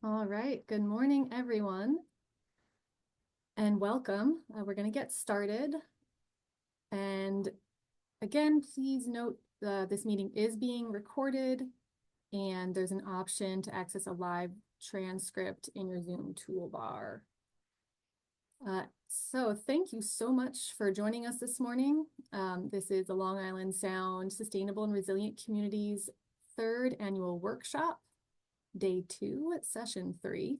All right, good morning, everyone, and welcome. We're going to get started. And again, please note this meeting is being recorded, and there's an option to access a live transcript in your Zoom toolbar. So thank you so much for joining us this morning. This is the Long Island Sound Sustainable and Resilient Communities third annual workshop, day 2, session 3.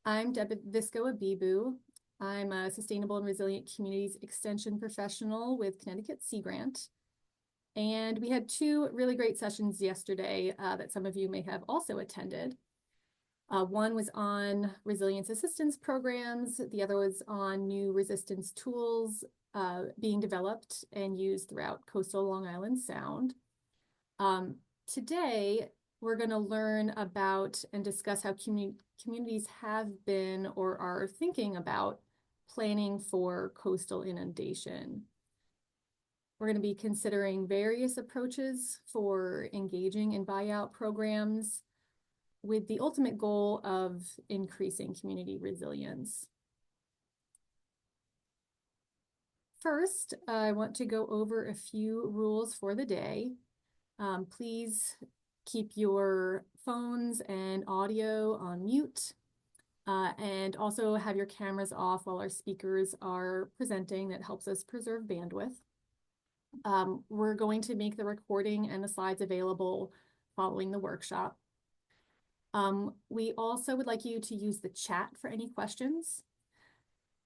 I'm Deb Visco-Abibu. I'm a Sustainable and Resilient Communities Extension Professional with Connecticut Sea Grant. And we had 2 really great sessions yesterday that some of you may have also attended. One was on resilience assistance programs. The other was on new resistance tools being developed and used throughout coastal Long Island Sound. Today, we're going to learn about and discuss how communities have been or are thinking about planning for coastal inundation. We're going to be considering various approaches for engaging in buyout programs with the ultimate goal of increasing community resilience. First, I want to go over a few rules for the day. Please keep your phones and audio on mute, and also have your cameras off while our speakers are presenting. That helps us preserve bandwidth. We're going to make the recording and the slides available following the workshop. We also would like you to use the chat for any questions.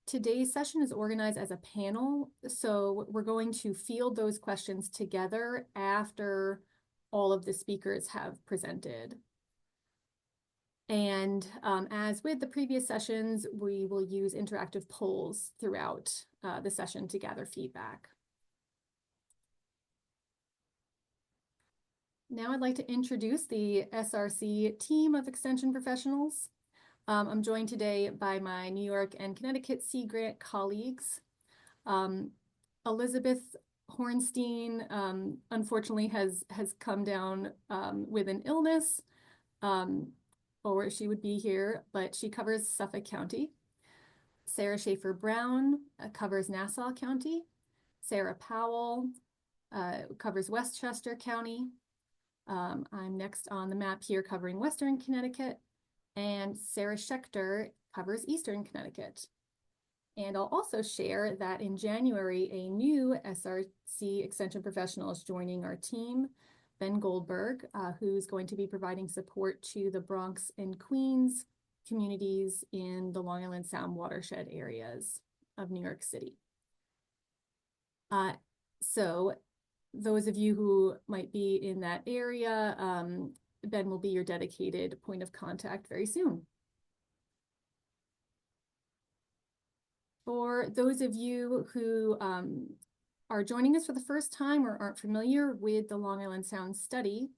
Today's session is organized as a panel, so we're going to field those questions together after all of the speakers have presented. And as with the previous sessions, we will use interactive polls throughout the session to gather feedback. Now I'd like to introduce the SRC team of extension professionals. I'm joined today by my New York and Connecticut Sea Grant colleagues. Elizabeth Hornstein, unfortunately, has come down with an illness, or she would be here, but she covers Suffolk County. Sarah Schaefer Brown covers Nassau County. Sarah Powell covers Westchester County. I'm next on the map here covering Western Connecticut, and Sarah Schechter covers Eastern Connecticut. And I'll also share that in January, a new SRC extension professional is joining our team, Ben Goldberg, who's going to be providing support to the Bronx and Queens communities in the Long Island Sound watershed areas of New York City. So those of you who might be in that area, Ben will be your dedicated point of contact very soon. For those of you who are joining us for the first time or aren't familiar with the Long Island Sound Study,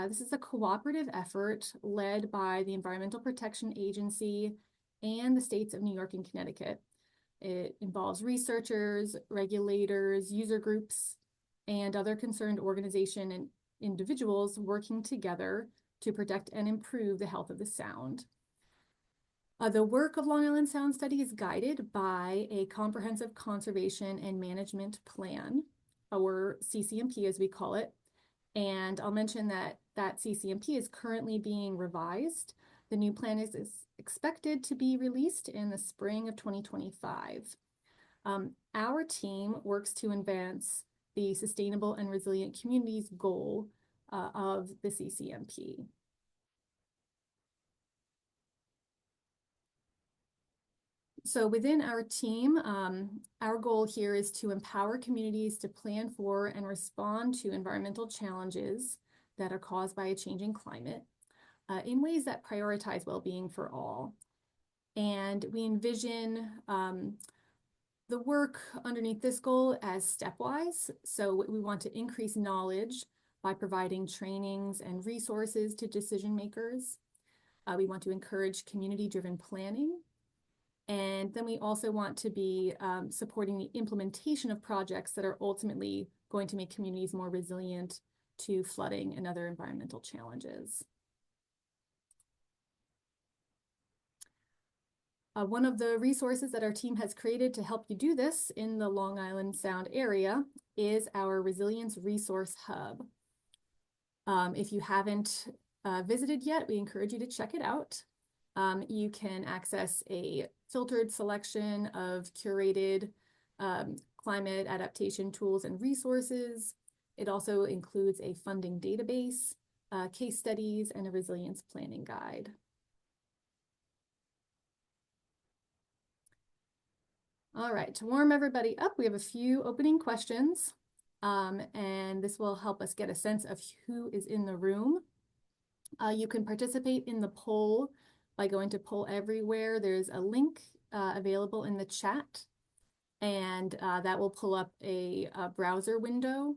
this is a cooperative effort led by the Environmental Protection Agency and the states of New York and Connecticut. It involves researchers, regulators, user groups, and other concerned organizations and individuals working together to protect and improve the health of the sound. The work of Long Island Sound Study is guided by a comprehensive conservation and management plan, or CCMP as we call it. And I'll mention that that CCMP is currently being revised. The new plan is expected to be released in the spring of 2025. Our team works to advance the sustainable and resilient communities goal of the CCMP. So within our team, our goal here is to empower communities to plan for and respond to environmental challenges that are caused by a changing climate in ways that prioritize well-being for all. And we envision the work underneath this goal as stepwise. So we want to increase knowledge by providing trainings and resources to decision makers. We want to encourage community-driven planning. And then we also want to be supporting the implementation of projects that are ultimately going to make communities more resilient to flooding and other environmental challenges. One of the resources that our team has created to help you do this in the Long Island Sound area is our Resilience Resource Hub. If you haven't visited yet, we encourage you to check it out. You can access a filtered selection of curated climate adaptation tools and resources. It also includes a funding database, case studies, and a resilience planning guide. All right, to warm everybody up, we have a few opening questions, and this will help us get a sense of who is in the room. You can participate in the poll by going to Poll Everywhere. There's a link available in the chat, and that will pull up a browser window.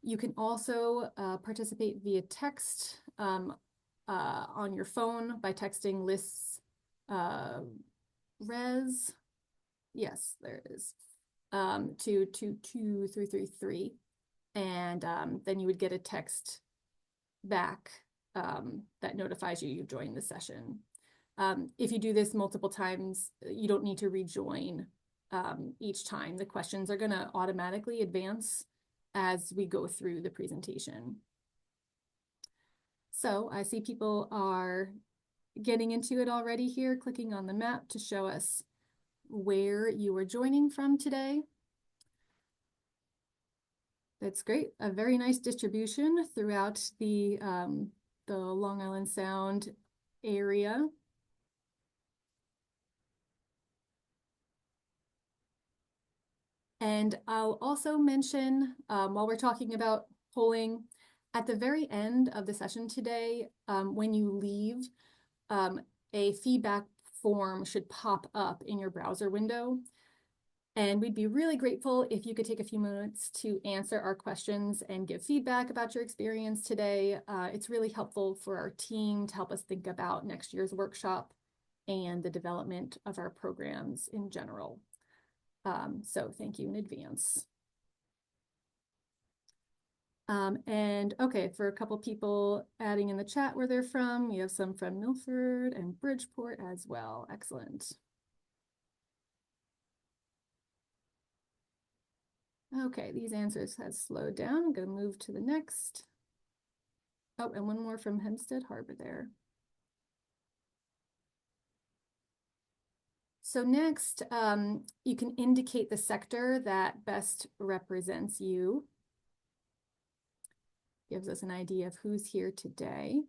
You can also participate via text on your phone by texting lists res. Yes, there is, to 22333. And then you would get a text back that notifies you you've joined the session. If you do this multiple times, you don't need to rejoin each time. The questions are going to automatically advance as we go through the presentation. So I see people are getting into it already here, clicking on the map to show us where you are joining from today. That's great. A very nice distribution throughout the Long Island Sound area. And I'll also mention, while we're talking about polling, at the very end of the session today, when you leave, a feedback form should pop up in your browser window. And we'd be really grateful if you could take a few minutes to answer our questions and give feedback about your experience today. It's really helpful for our team to help us think about next year's workshop and the development of our programs in general. So thank you in advance. And okay, for a couple people adding in the chat where they're from, we have some from Milford and Bridgeport as well. Excellent. Okay, these answers have slowed down. I'm going to move to the next. Oh, and one more from Hempstead Harbor there. So next, you can indicate the sector that best represents you. Gives us an idea of who's here today.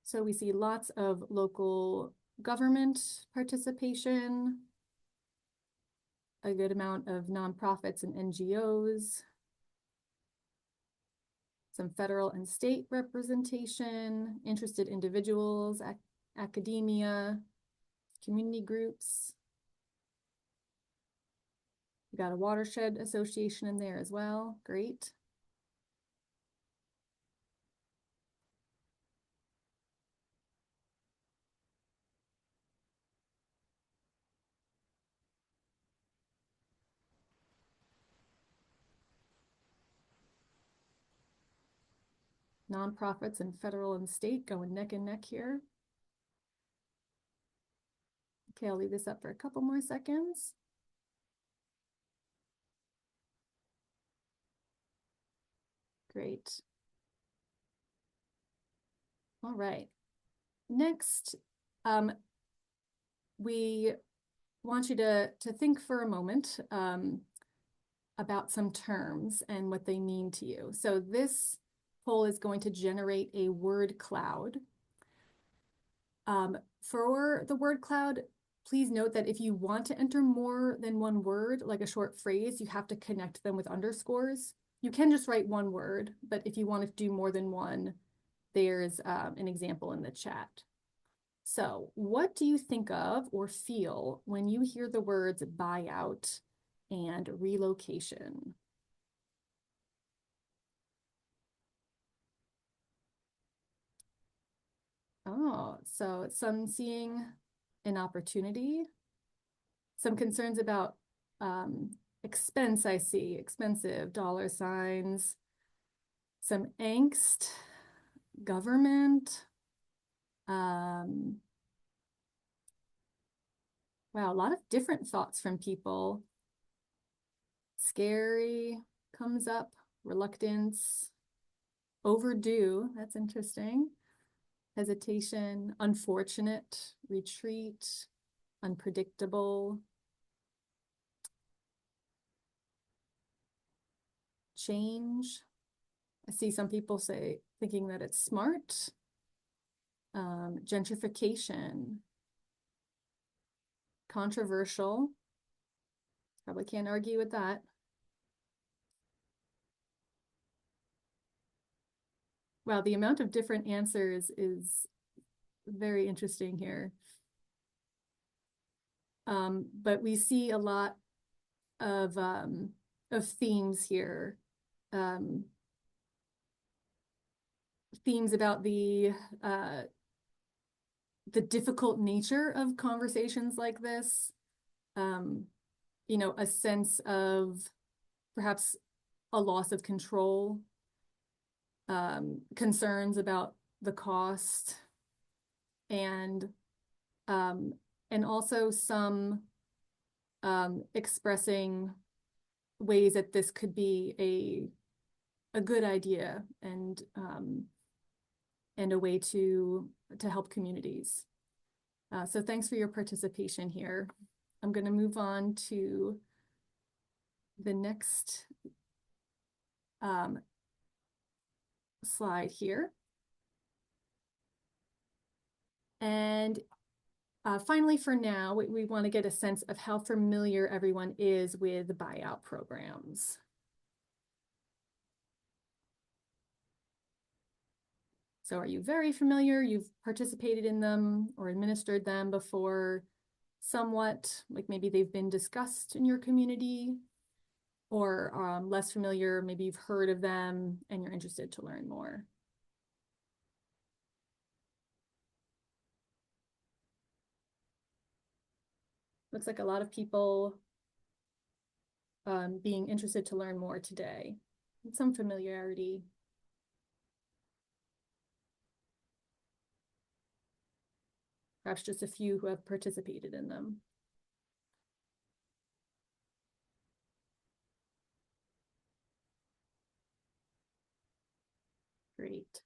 So we see lots of local government participation, a good amount of nonprofits and NGOs, some federal and state representation, interested individuals, academia, community groups. We got a watershed association in there as well. Great. Nonprofits and federal and state going neck and neck here. Okay, I'll leave this up for a couple more seconds. Great. All right. Next, we want you to think for a moment about some terms and what they mean to you. So this poll is going to generate a word cloud. For the word cloud, please note that if you want to enter more than one word, like a short phrase, you have to connect them with underscores. You can just write one word, but if you want to do more than one, there's an example in the chat. So what do you think of or feel when you hear the words buyout and relocation? Oh, so some seeing an opportunity, some concerns about expense, I see, expensive, dollar signs, some angst, government. Wow, a lot of different thoughts from people. Scary comes up, reluctance, overdue, that's interesting. Hesitation, unfortunate, retreat, unpredictable, change. I see some people thinking that it's smart. Gentrification, controversial. Probably can't argue with that. Wow, the amount of different answers is very interesting here. But we see a lot of themes here. Themes about the difficult nature of conversations like this. You know, a sense of perhaps a loss of control, concerns about the cost, and also some expressing ways that this could be a good idea and a way to help communities. So thanks for your participation here. I'm going to move on to the next slide here. And finally, for now, we want to get a sense of how familiar everyone is with the buyout programs. So are you very familiar? You've participated in them or administered them before? Somewhat, like maybe they've been discussed in your community, or less familiar, maybe you've heard of them and you're interested to learn more. Looks like a lot of people being interested to learn more today, and some familiarity. Perhaps just a few who have participated in them. Great.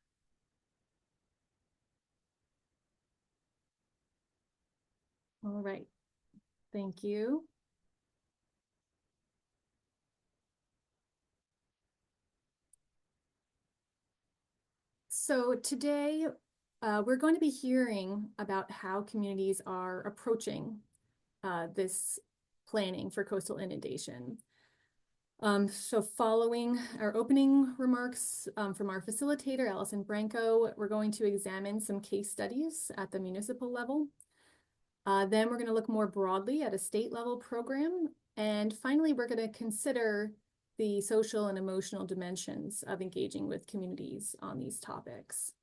All right, thank you. So today, we're going to be hearing about how communities are approaching this planning for coastal inundation. So following our opening remarks from our facilitator, Allison Branco, we're going to examine some case studies at the municipal level. Then we're going to look more broadly at a state level program. And finally, we're going to consider the social and emotional dimensions of engaging with communities on these topics.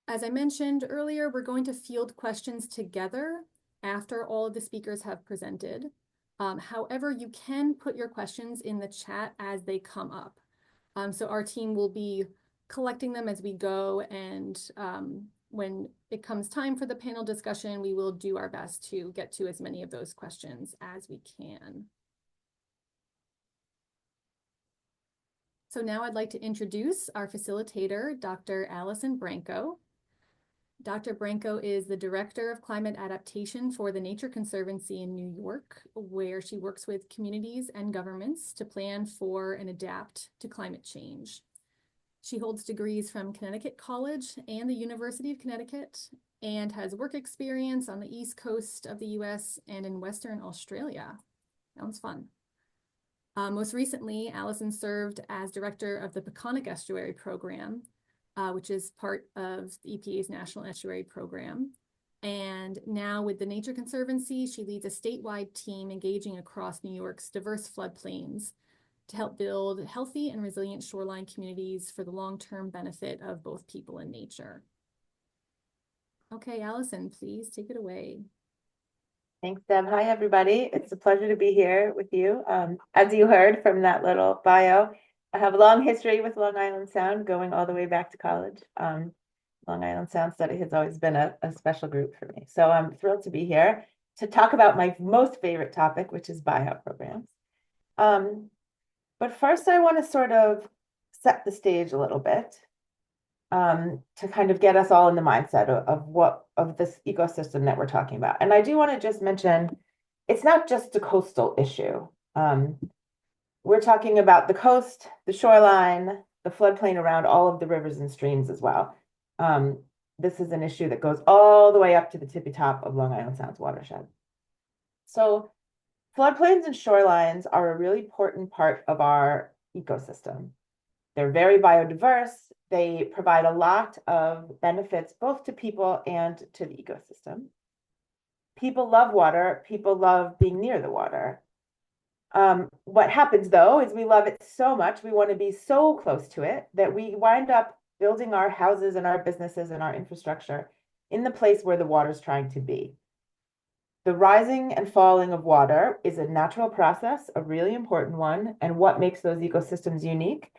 As I mentioned earlier, we're going to field questions together after all of the speakers have presented. However, you can put your questions in the chat as they come up. So our team will be collecting them as we go, and when it comes time for the panel discussion, we will do our best to get to as many of those questions as we can. So now I'd like to introduce our facilitator, Dr. Allison Branco. Dr. Branco is the Director of Climate Adaptation for the Nature Conservancy in New York, where she works with communities and governments to plan for and adapt to climate change. She holds degrees from Connecticut College and the University of Connecticut, and has work experience on the East Coast of the US and in Western Australia. Sounds fun. Most recently, Allison served as director of the Peconic Estuary Program, which is part of the EPA's National Estuary Program. And now with the Nature Conservancy, she leads a statewide team engaging across New York's diverse floodplains to help build healthy and resilient shoreline communities for the long-term benefit of both people and nature. Okay, Allison, please take it away. Thanks, Deb. Hi, everybody. It's a pleasure to be here with you. As you heard from that little bio, I have a long history with Long Island Sound, going all the way back to college. Long Island Sound Study has always been a special group for me. So I'm thrilled to be here to talk about my most favorite topic, which is buyout programs. But first, I want to sort of set the stage a little bit to kind of get us all in the mindset of this ecosystem that we're talking about. And I do want to just mention, it's not just a coastal issue. We're talking about the coast, the shoreline, the floodplain around all of the rivers and streams as well. This is an issue that goes all the way up to the tippy top of Long Island Sound's watershed. So floodplains and shorelines are a really important part of our ecosystem. They're very biodiverse. They provide a lot of benefits both to people and to the ecosystem. People love water. People love being near the water. What happens though is we love it so much, we want to be so close to it that we wind up building our houses and our businesses and our infrastructure in the place where the water is trying to be. The rising and falling of water is a natural process, a really important one, and what makes those ecosystems unique,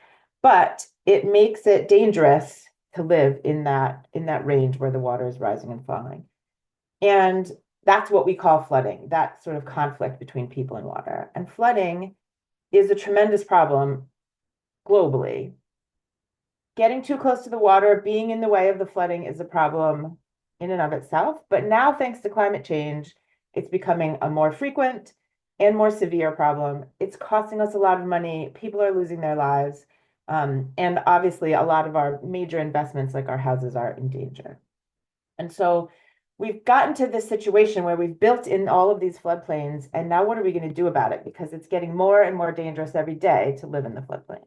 but it makes it dangerous to live in that range where the water is rising and falling. And that's what we call flooding, that sort of conflict between people and water. And flooding is a tremendous problem globally. Getting too close to the water, being in the way of the flooding is a problem in and of itself. But now, thanks to climate change, it's becoming a more frequent and more severe problem. It's costing us a lot of money. People are losing their lives. And obviously, a lot of our major investments, like our houses, are in danger. And so we've gotten to this situation where we've built in all of these floodplains, and now what are we going to do about it? Because it's getting more and more dangerous every day to live in the floodplain.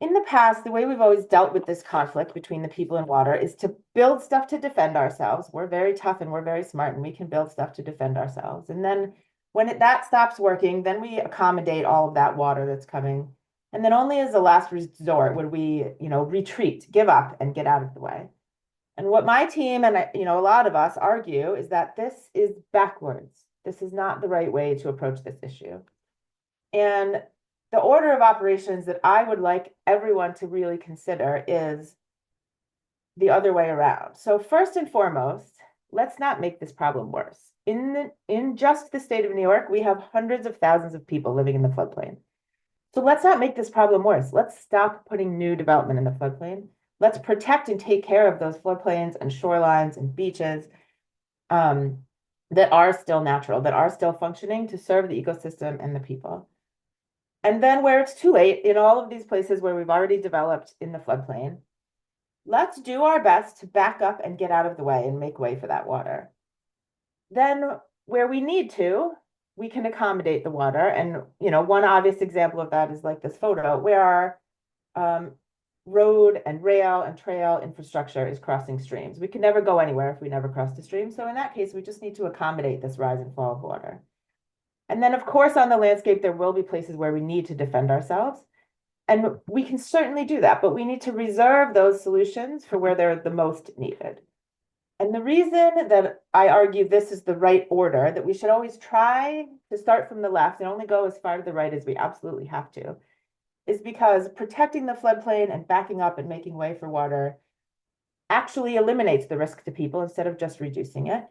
In the past, the way we've always dealt with this conflict between the people and water is to build stuff to defend ourselves. We're very tough and we're very smart, and we can build stuff to defend ourselves. And then when that stops working, then we accommodate all of that water that's coming. And then only as a last resort would we, retreat, give up, and get out of the way. And what my team and a lot of us argue is that this is backwards. This is not the right way to approach this issue. And the order of operations that I would like everyone to really consider is the other way around. So first and foremost, let's not make this problem worse. In just the state of New York, we have hundreds of thousands of people living in the floodplain. So let's not make this problem worse. Let's stop putting new development in the floodplain. Let's protect and take care of those floodplains and shorelines and beaches that are still natural, that are still functioning to serve the ecosystem and the people. And then where it's too late, in all of these places where we've already developed in the floodplain, let's do our best to back up and get out of the way and make way for that water. Then where we need to, we can accommodate the water. And, one obvious example of that is like this photo where our road and rail and trail infrastructure is crossing streams. We can never go anywhere if we never cross the stream. So in that case, we just need to accommodate this rise and fall of water. And then, of course, on the landscape, there will be places where we need to defend ourselves. And we can certainly do that, but we need to reserve those solutions for where they're the most needed. And the reason that I argue this is the right order, that we should always try to start from the left and only go as far to the right as we absolutely have to, is because protecting the floodplain and backing up and making way for water actually eliminates the risk to people instead of just reducing it.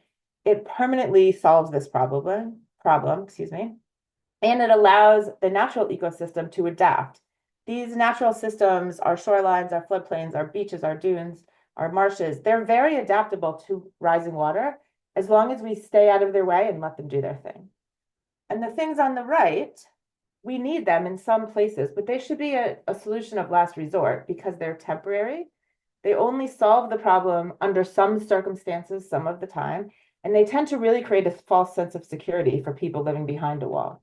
It permanently solves this problem, and it allows the natural ecosystem to adapt. These natural systems, our shorelines, our floodplains, our beaches, our dunes, our marshes, they're very adaptable to rising water as long as we stay out of their way and let them do their thing. And the things on the right, we need them in some places, but they should be a solution of last resort because they're temporary. They only solve the problem under some circumstances, some of the time, and they tend to really create a false sense of security for people living behind a wall.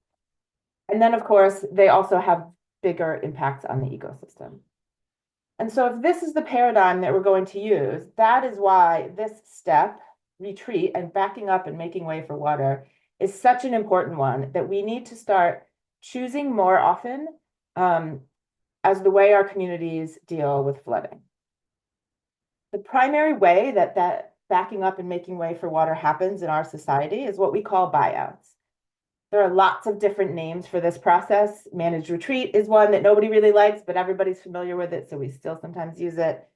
And then, of course, they also have bigger impacts on the ecosystem. And so if this is the paradigm that we're going to use, that is why this step, retreat and backing up and making way for water, is such an important one that we need to start choosing more often as the way our communities deal with flooding. The primary way that backing up and making way for water happens in our society is what we call buyouts. There are lots of different names for this process. Managed retreat is one that nobody really likes, but everybody's familiar with it, so we still sometimes use it.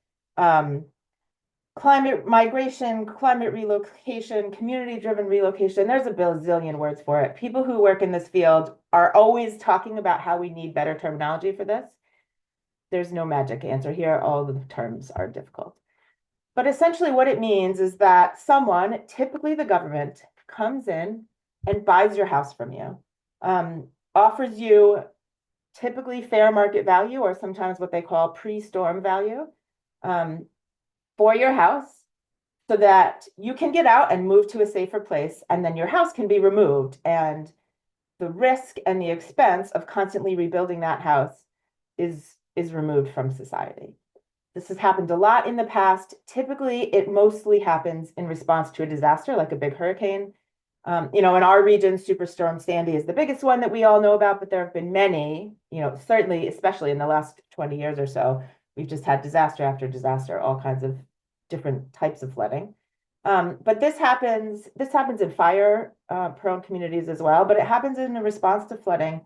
Climate migration, climate relocation, community-driven relocation. There's a bazillion words for it. People who work in this field are always talking about how we need better terminology for this. There's no magic answer here. All the terms are difficult. But essentially what it means is that someone, typically the government, comes in and buys your house from you, offers you typically fair market value, or sometimes what they call pre-storm value, for your house, so that you can get out and move to a safer place, and then your house can be removed, and the risk and the expense of constantly rebuilding that house is removed from society. This has happened a lot in the past. Typically, it mostly happens in response to a disaster like a big hurricane. In our region, Superstorm Sandy is the biggest one that we all know about, but there have been many, certainly, especially in the last 20 years or so, we've just had disaster after disaster, all kinds of different types of flooding. But this happens in fire prone communities as well, but it happens in a response to flooding.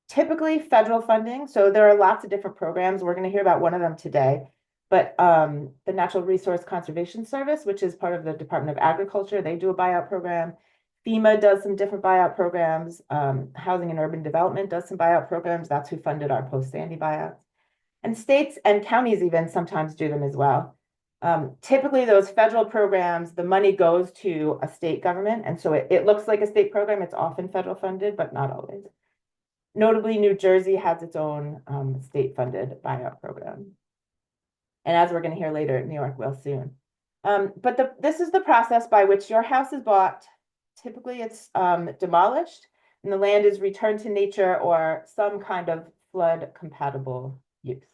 Typically federal funding. So there are lots of different programs. We're going to hear about one of them today. But the Natural Resource Conservation Service, which is part of the Department of Agriculture, they do a buyout program. FEMA does some different buyout programs. Housing and Urban Development does some buyout programs. That's who funded our post-Sandy buyouts. And states and counties even sometimes do them as well. Typically those federal programs, the money goes to a state government. And so it looks like a state program. It's often federal funded, but not always. Notably, New Jersey has its own state-funded buyout program. And as we're going to hear later, New York will soon. But this is the process by which your house is bought. Typically, it's demolished, and the land is returned to nature or some kind of flood-compatible use.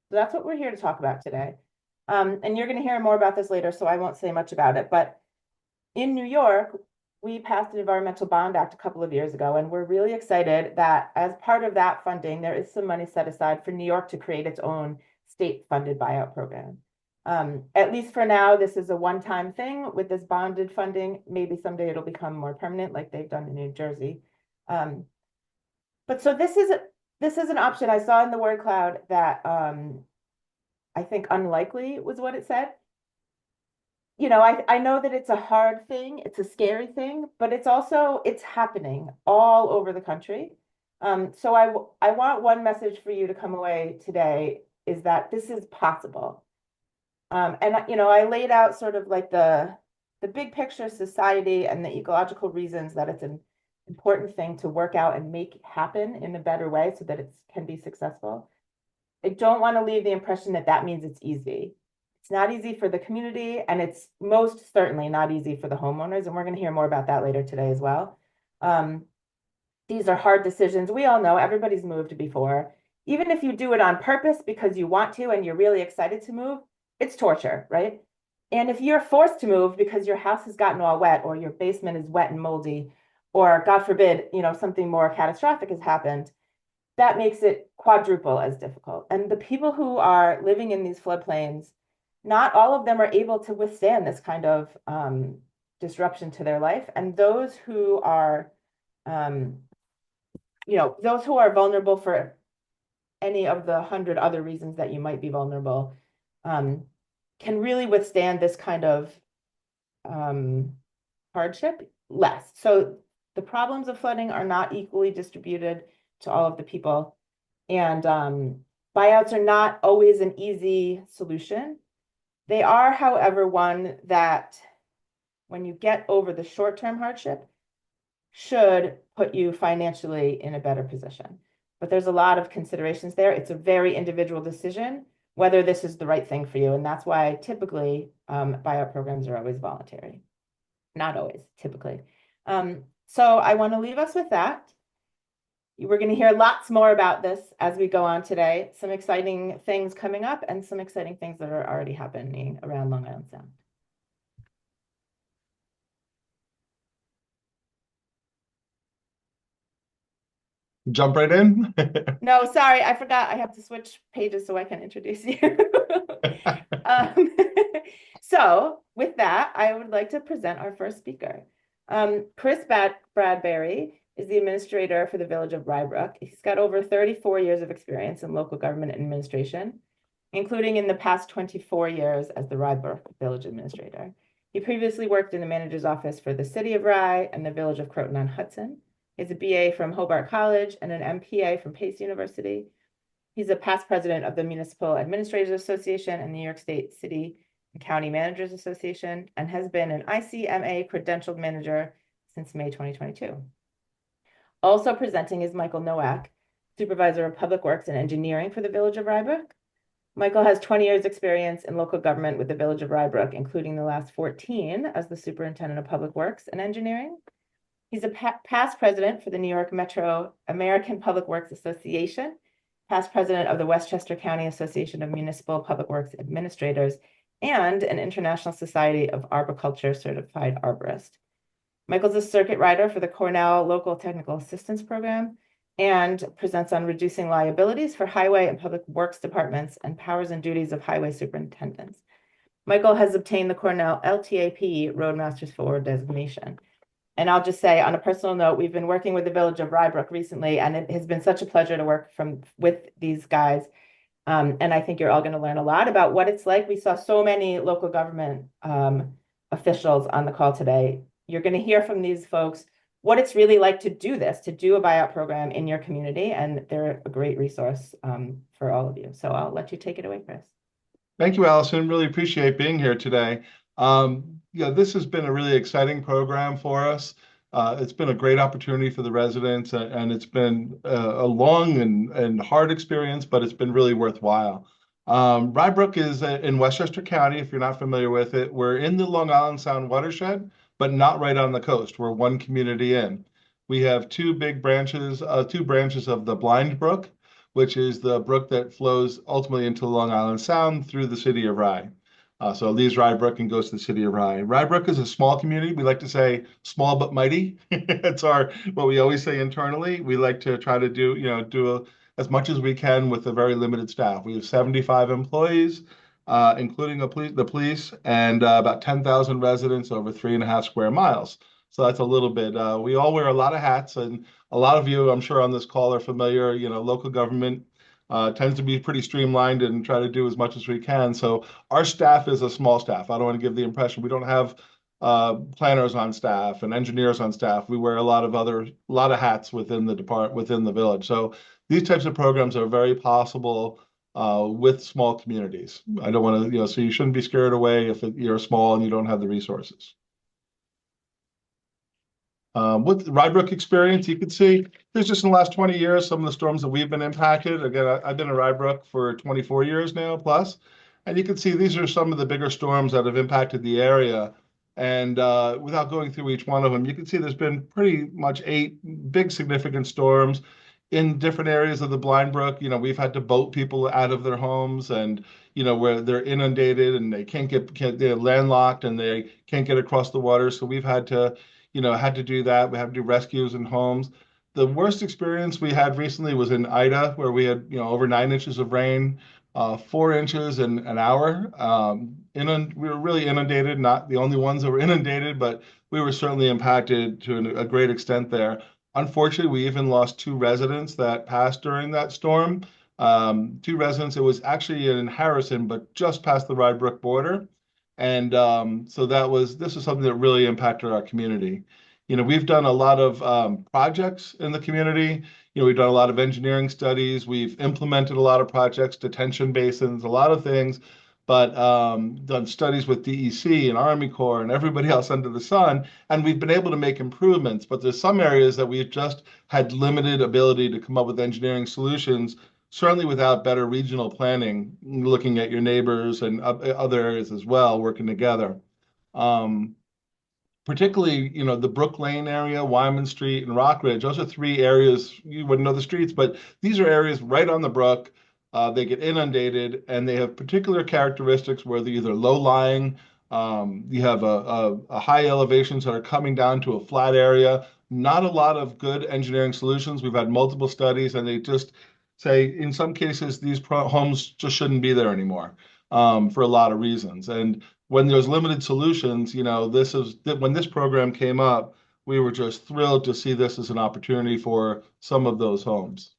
So that's what we're here to talk about today. And you're going to hear more about this later, so I won't say much about it. But in New York, we passed an environmental bond act a couple of years ago, and we're really excited that as part of that funding, there is some money set aside for New York to create its own state-funded buyout program. At least for now, this is a one-time thing with this bonded funding. Maybe someday it'll become more permanent, like they've done in New Jersey. But so this is an option. I saw in the word cloud that I think unlikely was what it said. I know that it's a hard thing, it's a scary thing, but it's happening all over the country. So I want one message for you to come away today is that this is possible. And I laid out sort of like the big picture society and the ecological reasons that it's an important thing to work out and make happen in a better way so that it can be successful. I don't want to leave the impression that that means it's easy. It's not easy for the community, and it's most certainly not easy for the homeowners, and we're going to hear more about that later today as well. These are hard decisions. We all know everybody's moved before. Even if you do it on purpose because you want to and you're really excited to move, it's torture, right? And if you're forced to move because your house has gotten all wet or your basement is wet and moldy, or God forbid, something more catastrophic has happened, that makes it quadruple as difficult. And the people who are living in these floodplains, not all of them are able to withstand this kind of disruption to their life. And those who are, vulnerable for any of the 100 other reasons that you might be vulnerable, can really withstand this kind of hardship less. So the problems of flooding are not equally distributed to all of the people. And buyouts are not always an easy solution. They are, however, one that when you get over the short-term hardship should put you financially in a better position. But there's a lot of considerations there. It's a very individual decision whether this is the right thing for you. And that's why typically buyout programs are always voluntary. Not always, typically. So I want to leave us with that. We're going to hear lots more about this as we go on today. Some exciting things coming up and some exciting things that are already happening around Long Island Sound. Jump right in. No, sorry, I forgot. I have to switch pages so I can introduce you. So with that, I would like to present our first speaker. Chris Bradbury is the administrator for the Village of Rybrook. He's got over 34 years of experience in local government administration, including in the past 24 years as the Rybrook Village Administrator. He previously worked in the manager's office for the City of Rye and the Village of Croton-on-Hudson. He has a BA from Hobart College and an MPA from Pace University. He's a past president of the Municipal Administrators Association and the New York State City and County Managers Association, and has been an ICMA credentialed manager since May 2022. Also presenting is Michael Nowak, Supervisor of Public Works and Engineering for the Village of Rybrook. Michael has 20 years experience in local government with the Village of Rybrook, including the last 14 as the Superintendent of Public Works and Engineering. He's a past president for the New York Metro American Public Works Association, past president of the Westchester County Association of Municipal Public Works Administrators, and an International Society of Arboriculture certified arborist. Michael's a circuit rider for the Cornell Local Technical Assistance Program and presents on reducing liabilities for highway and public works departments and powers and duties of highway superintendents. Michael has obtained the Cornell LTAP Roadmasters 4 designation. And I'll just say, on a personal note, we've been working with the Village of Rybrook recently, and it has been such a pleasure to work with these guys. And I think you're all going to learn a lot about what it's like. We saw so many local government officials on the call today. You're going to hear from these folks what it's really like to do a buyout program in your community, and they're a great resource for all of you. So I'll let you take it away, Chris. Thank you, Allison. Really appreciate being here today. This has been a really exciting program for us. It's been a great opportunity for the residents, and it's been a long and hard experience, but it's been really worthwhile. Rybrook is in Westchester County, if you're not familiar with it. We're in the Long Island Sound watershed, but not right on the coast. We're one community in. We have two branches of the Blind Brook, which is the brook that flows ultimately into the Long Island Sound through the city of Rye. So it leaves Rybrook and goes to the city of Rye. Rybrook is a small community. We like to say small but mighty. It's what we always say internally. We like to try to do as much as we can with a very limited staff. We have 75 employees, including the police, and about 10,000 residents over 3.5 square miles. So that's a little bit. We all wear a lot of hats, and a lot of you, I'm sure, on this call are familiar. Local government tends to be pretty streamlined and try to do as much as we can. So our staff is a small staff. I don't want to give the impression we don't have planners on staff and engineers on staff. We wear a lot of hats within the village. So these types of programs are very possible with small communities. I don't want to, so you shouldn't be scared away if you're small and you don't have the resources. With the Rybrook experience, you can see there's just in the last 20 years, some of the storms that we've been impacted. Again, I've been in Rybrook for 24 years now plus, and you can see these are some of the bigger storms that have impacted the area. And without going through each one of them, you can see there's been pretty much 8 big significant storms in different areas of the Blind Brook. We've had to boat people out of their homes, and where they're inundated and they they're landlocked and they can't get across the water. So we've had to do that. We had to do rescues in homes. The worst experience we had recently was in Ida, where we had over 9 inches of rain, 4 inches in an hour. We were really inundated, not the only ones that were inundated, but we were certainly impacted to a great extent there. Unfortunately, we even lost 2 residents that passed during that storm. 2 residents. It was actually in Harrison, but just past the Rybrook border. And so this is something that really impacted our community. We've done a lot of projects in the community. We've done a lot of engineering studies. We've implemented a lot of projects, detention basins, a lot of things, but done studies with DEC and Army Corps and everybody else under the sun. And we've been able to make improvements, but there's some areas that we've just had limited ability to come up with engineering solutions, certainly without better regional planning, looking at your neighbors and other areas as well, working together. Particularly, the Brook Lane area, Wyman Street, and Rockridge, those are 3 areas, you wouldn't know the streets, but these are areas right on the brook. They get inundated, and they have particular characteristics where they're either low-lying, you have a high elevations that are coming down to a flat area. Not a lot of good engineering solutions. We've had multiple studies, and they just say in some cases these homes just shouldn't be there anymore for a lot of reasons. And when there's limited solutions, when this program came up, we were just thrilled to see this as an opportunity for some of those homes.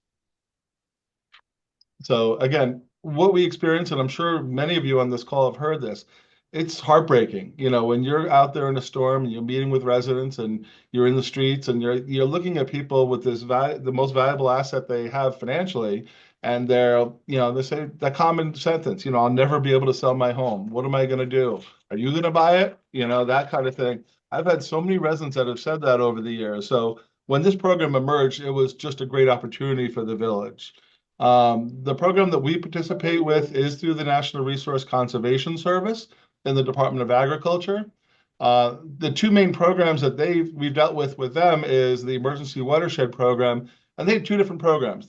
So again, what we experience, and I'm sure many of you on this call have heard this, it's heartbreaking. You know, when you're out there in a storm and you're meeting with residents and you're in the streets and you're looking at people with the most valuable asset they have financially, and they say that common sentence, I'll never be able to sell my home. What am I going to do? Are you going to buy it? That kind of thing. I've had so many residents that have said that over the years. So when this program emerged, it was just a great opportunity for the village. The program that we participate with is through the National Resource Conservation Service in the Department of Agriculture. The two main programs that we've dealt with them is the Emergency Watershed Program, and they had two different programs.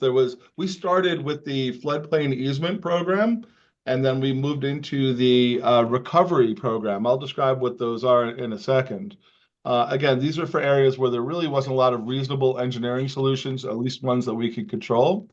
We started with the Floodplain Easement Program, and then we moved into the Recovery Program. I'll describe what those are in a second. Again, these are for areas where there really wasn't a lot of reasonable engineering solutions, at least ones that we could control.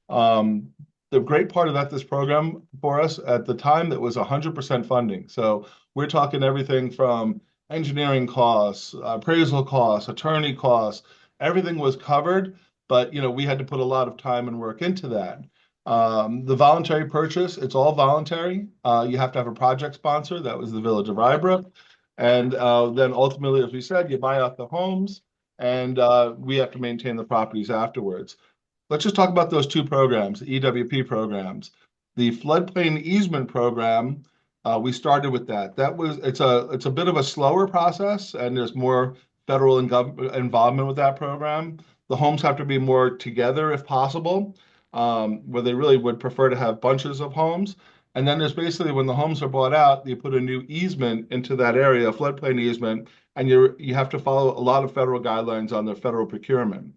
The great part about this program for us at the time, that was 100% funding. So we're talking everything from engineering costs, appraisal costs, attorney costs, everything was covered, but we had to put a lot of time and work into that. The voluntary purchase, it's all voluntary. You have to have a project sponsor. That was the Village of Rybrook. And then ultimately, as we said, you buy out the homes, and we have to maintain the properties afterwards. Let's just talk about those two programs, the EWP programs. The floodplain easement program, we started with that. It's a bit of a slower process, and there's more federal involvement with that program. The homes have to be more together if possible, where they really would prefer to have bunches of homes. And then there's basically, when the homes are bought out, you put a new easement into that area, a floodplain easement, and you have to follow a lot of federal guidelines on the federal procurement.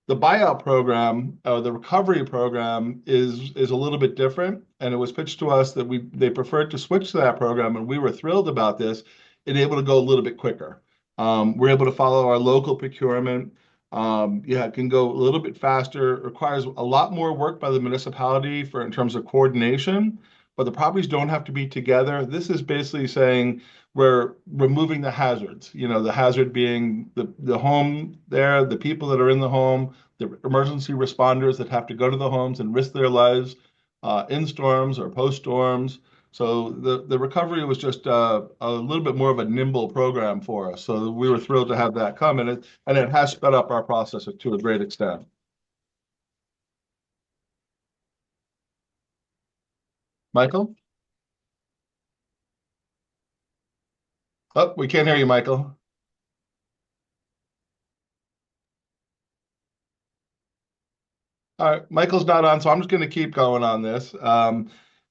The buyout program, or the recovery program, is a little bit different, and it was pitched to us that they preferred to switch to that program, and we were thrilled about this. It's able to go a little bit quicker. We're able to follow our local procurement. It can go a little bit faster. It requires a lot more work by the municipality in terms of coordination, but the properties don't have to be together. This is basically saying we're removing the hazards, the hazard being the home there, the people that are in the home, the emergency responders that have to go to the homes and risk their lives in storms or post storms. So the recovery was just a little bit more of a nimble program for us. So we were thrilled to have that come, and it has sped up our process to a great extent. Michael? Oh, we can't hear you, Michael. All right, Michael's not on, so I'm just going to keep going on this.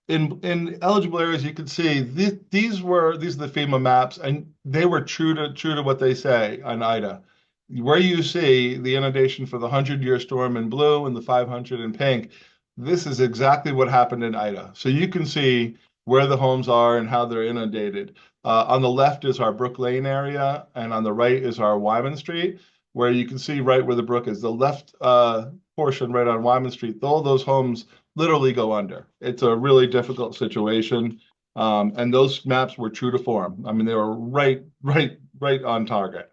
In eligible areas, you can see these are the FEMA maps, and they were true to what they say on Ida. Where you see the inundation for the 100-year storm in blue and the 500 in pink, this is exactly what happened in Ida. So you can see where the homes are and how they're inundated. On the left is our Brook Lane area, and on the right is our Wyman Street, where you can see right where the brook is. The left portion right on Wyman Street, all those homes literally go under. It's a really difficult situation. And those maps were true to form. I mean, they were right on target.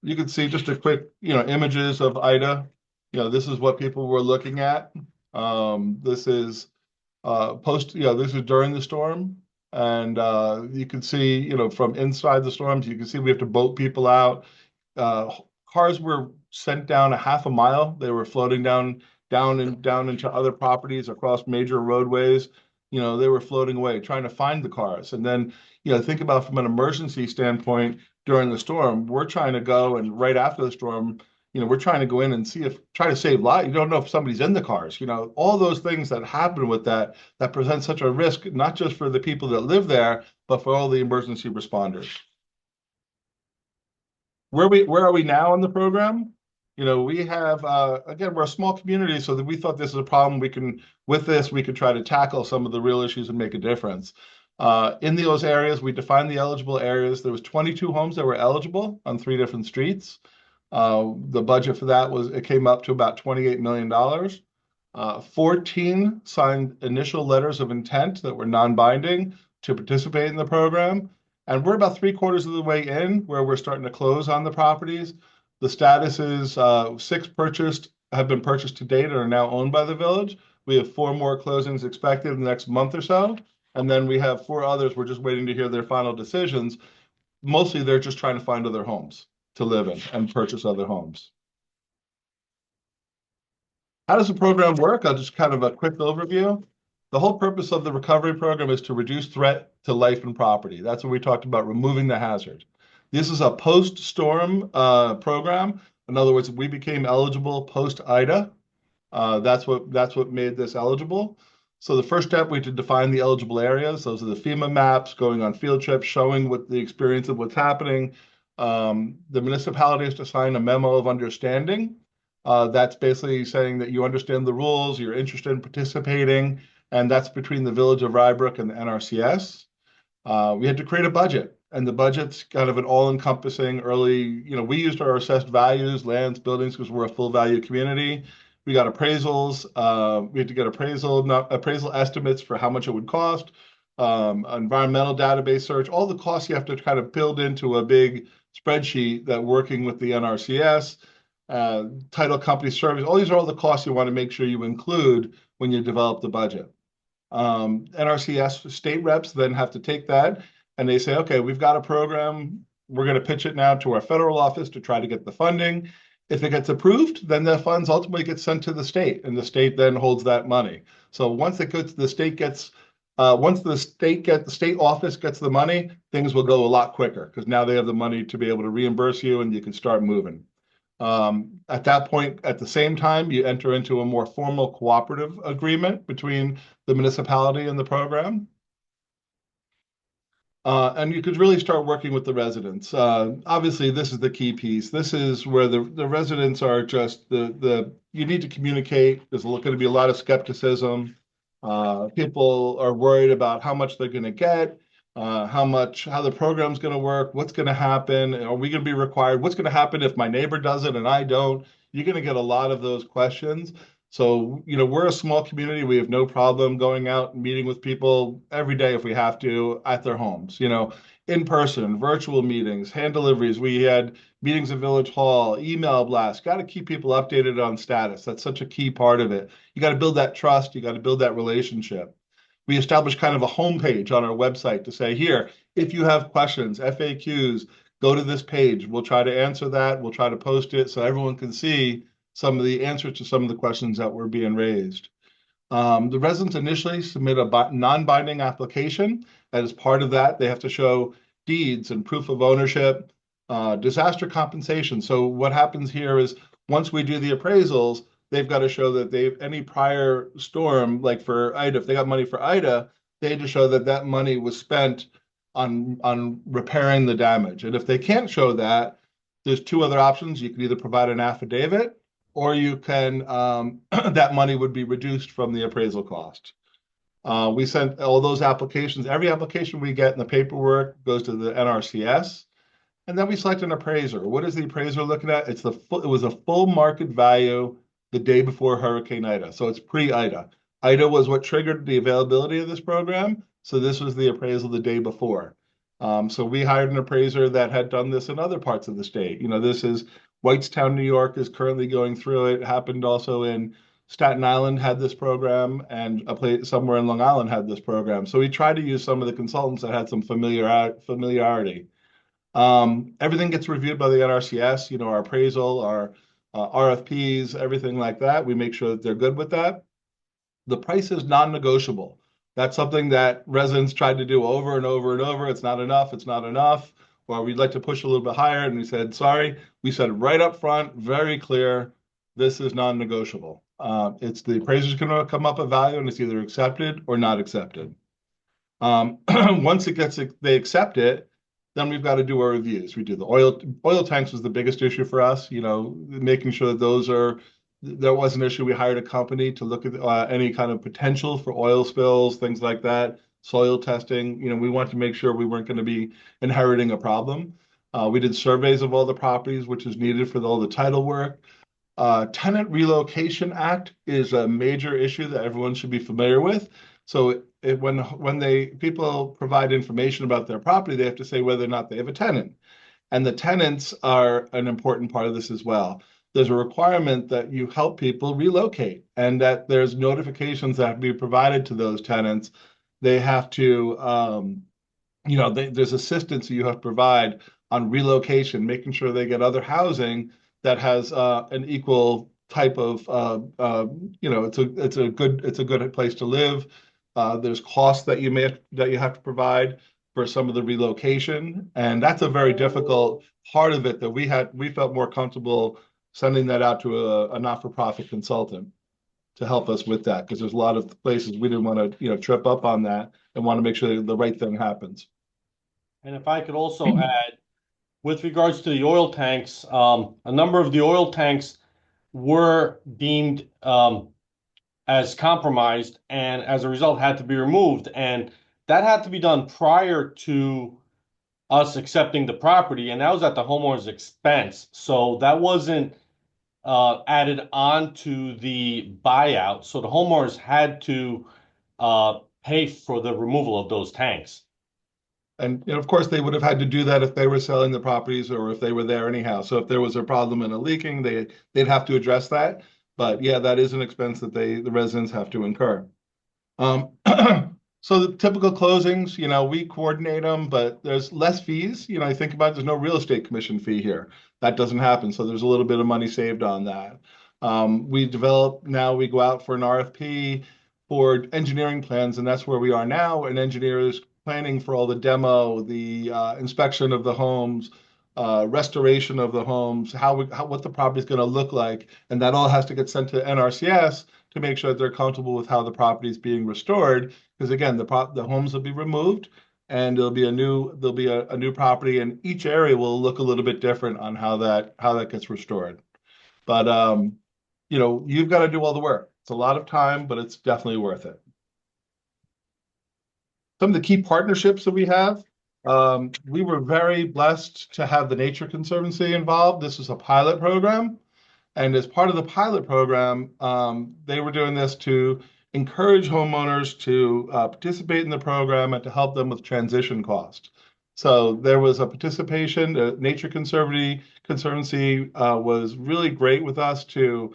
You can see just a quick, images of Ida. This is what people were looking at. This is this is during the storm. And you can see, from inside the storms, you can see we have to boat people out. Cars were sent down a half a mile. They were floating down into other properties across major roadways. They were floating away, trying to find the cars. And then, think about from an emergency standpoint during the storm, we're trying to go, and right after the storm, we're trying to go in and try to save lives. You don't know if somebody's in the cars, all those things that happen with that present such a risk, not just for the people that live there, but for all the emergency responders. Where are we now in the program? We have, again, we're a small community, so that we thought this is a problem we could try to tackle some of the real issues and make a difference. In those areas, we defined the eligible areas. There was 22 homes that were eligible on 3 different streets. The budget for that it came up to about $28 million. 14 signed initial letters of intent that were non-binding to participate in the program. And we're about 3/4 of the way in where we're starting to close on the properties. The status is 6 have been purchased to date and are now owned by the village. We have 4 more closings expected in the next month or so. And then we have 4 others. We're just waiting to hear their final decisions. Mostly they're just trying to find other homes to live in and purchase other homes. How does the program work? I'll just kind of a quick overview. The whole purpose of the recovery program is to reduce threat to life and property. That's what we talked about, removing the hazard. This is a post-storm program. In other words, we became eligible post-Ida. That's what made this eligible. So the first step, we had to define the eligible areas. Those are the FEMA maps, going on field trips, showing what the experience of what's happening. The municipality has to sign a memo of understanding. That's basically saying that you understand the rules, you're interested in participating, and that's between the Village of Rybrook and the NRCS. We had to create a budget, and the budget's kind of an all-encompassing early, we used our assessed values, lands, buildings, because we're a full value community. We got appraisals. We had to get appraisal estimates for how much it would cost, environmental database search, all the costs you have to kind of build into a big spreadsheet that working with the NRCS, title company service, all these are all the costs you want to make sure you include when you develop the budget. NRCS state reps then have to take that and they say, okay, we've got a program. We're going to pitch it now to our federal office to try to get the funding. If it gets approved, then the funds ultimately get sent to the state, and the state then holds that money. So once it goes, the state gets, once the state office gets the money, things will go a lot quicker because now they have the money to be able to reimburse you, and you can start moving. At that point, at the same time, you enter into a more formal cooperative agreement between the municipality and the program. And you could really start working with the residents. Obviously, this is the key piece. This is where the residents are just you need to communicate. There's going to be a lot of skepticism. People are worried about how much they're going to get, how the program's going to work, what's going to happen, are we going to be required, what's going to happen if my neighbor does it and I don't? You're going to get a lot of those questions. So, we're a small community. We have no problem going out and meeting with people every day if we have to at their homes, in person, virtual meetings, hand deliveries. We had meetings at Village Hall, email blasts, got to keep people updated on status. That's such a key part of it. You got to build that trust. You got to build that relationship. We established kind of a homepage on our website to say, here, if you have questions, FAQs, go to this page. We'll try to answer that. We'll try to post it so everyone can see some of the answers to some of the questions that were being raised. The residents initially submit a non-binding application. As part of that, they have to show deeds and proof of ownership, disaster compensation. So what happens here is once we do the appraisals, they've got to show that any prior storm, like for Ida, if they got money for Ida, they had to show that that money was spent on repairing the damage. And if they can't show that, there's 2 other options. You can either provide an affidavit, or you can, that money would be reduced from the appraisal cost. We sent all those applications. Every application we get in the paperwork goes to the NRCS, and then we select an appraiser. What is the appraiser looking at? It was a full market value the day before Hurricane Ida, so it's pre-Ida. Ida was what triggered the availability of this program, so this was the appraisal the day before. So we hired an appraiser that had done this in other parts of the state. This is Whitestown, New York is currently going through it. It happened also in Staten Island had this program, and a place somewhere in Long Island had this program. So we tried to use some of the consultants that had some familiarity. Everything gets reviewed by the NRCS, our appraisal, our RFPs, everything like that. We make sure that they're good with that. The price is non-negotiable. That's something that residents tried to do over and over and over. It's not enough. It's not enough. Or we'd like to push a little bit higher. And we said, sorry. We said right up front, very clear, this is non-negotiable. It's the appraiser's going to come up a value, and it's either accepted or not accepted. Once they accept it, then we've got to do our reviews. We do the oil tanks was the biggest issue for us, making sure that there was an issue. We hired a company to look at any kind of potential for oil spills, things like that, soil testing. We wanted to make sure we weren't going to be inheriting a problem. We did surveys of all the properties, which is needed for all the title work. Tenant Relocation Act is a major issue that everyone should be familiar with. So when people provide information about their property, they have to say whether or not they have a tenant. And the tenants are an important part of this as well. There's a requirement that you help people relocate and that there's notifications that have to be provided to those tenants. They have to, there's assistance that you have to provide on relocation, making sure they get other housing that has an equal type of, it's a good place to live. There's costs that you have to provide for some of the relocation, and that's a very difficult part of it that we felt more comfortable sending that out to a not-for-profit consultant to help us with that, because there's a lot of places we didn't want to, trip up on that and want to make sure that the right thing happens. And if I could also add, with regards to the oil tanks, a number of the oil tanks were deemed as compromised and as a result had to be removed. And that had to be done prior to us accepting the property, and that was at the homeowner's expense. So that wasn't added on to the buyout. So the homeowners had to pay for the removal of those tanks. And of course, they would have had to do that if they were selling the properties or if they were there anyhow. So if there was a problem in a leaking, they'd have to address that. But yeah, that is an expense that the residents have to incur. So the typical closings, we coordinate them, but there's less fees. I think about there's no real estate commission fee here. That doesn't happen. So there's a little bit of money saved on that. We go out for an RFP for engineering plans, and that's where we are now. An engineer is planning for all the demo, the inspection of the homes, restoration of the homes, what the property is going to look like, and that all has to get sent to NRCS to make sure that they're comfortable with how the property is being restored. Because again, the homes will be removed, and there'll be a new property, and each area will look a little bit different on how that gets restored. But you've got to do all the work. It's a lot of time, but it's definitely worth it. Some of the key partnerships that we have. We were very blessed to have the Nature Conservancy involved. This was a pilot program. And as part of the pilot program, they were doing this to encourage homeowners to participate in the program and to help them with transition cost. So there was a participation. The Nature Conservancy was really great with us to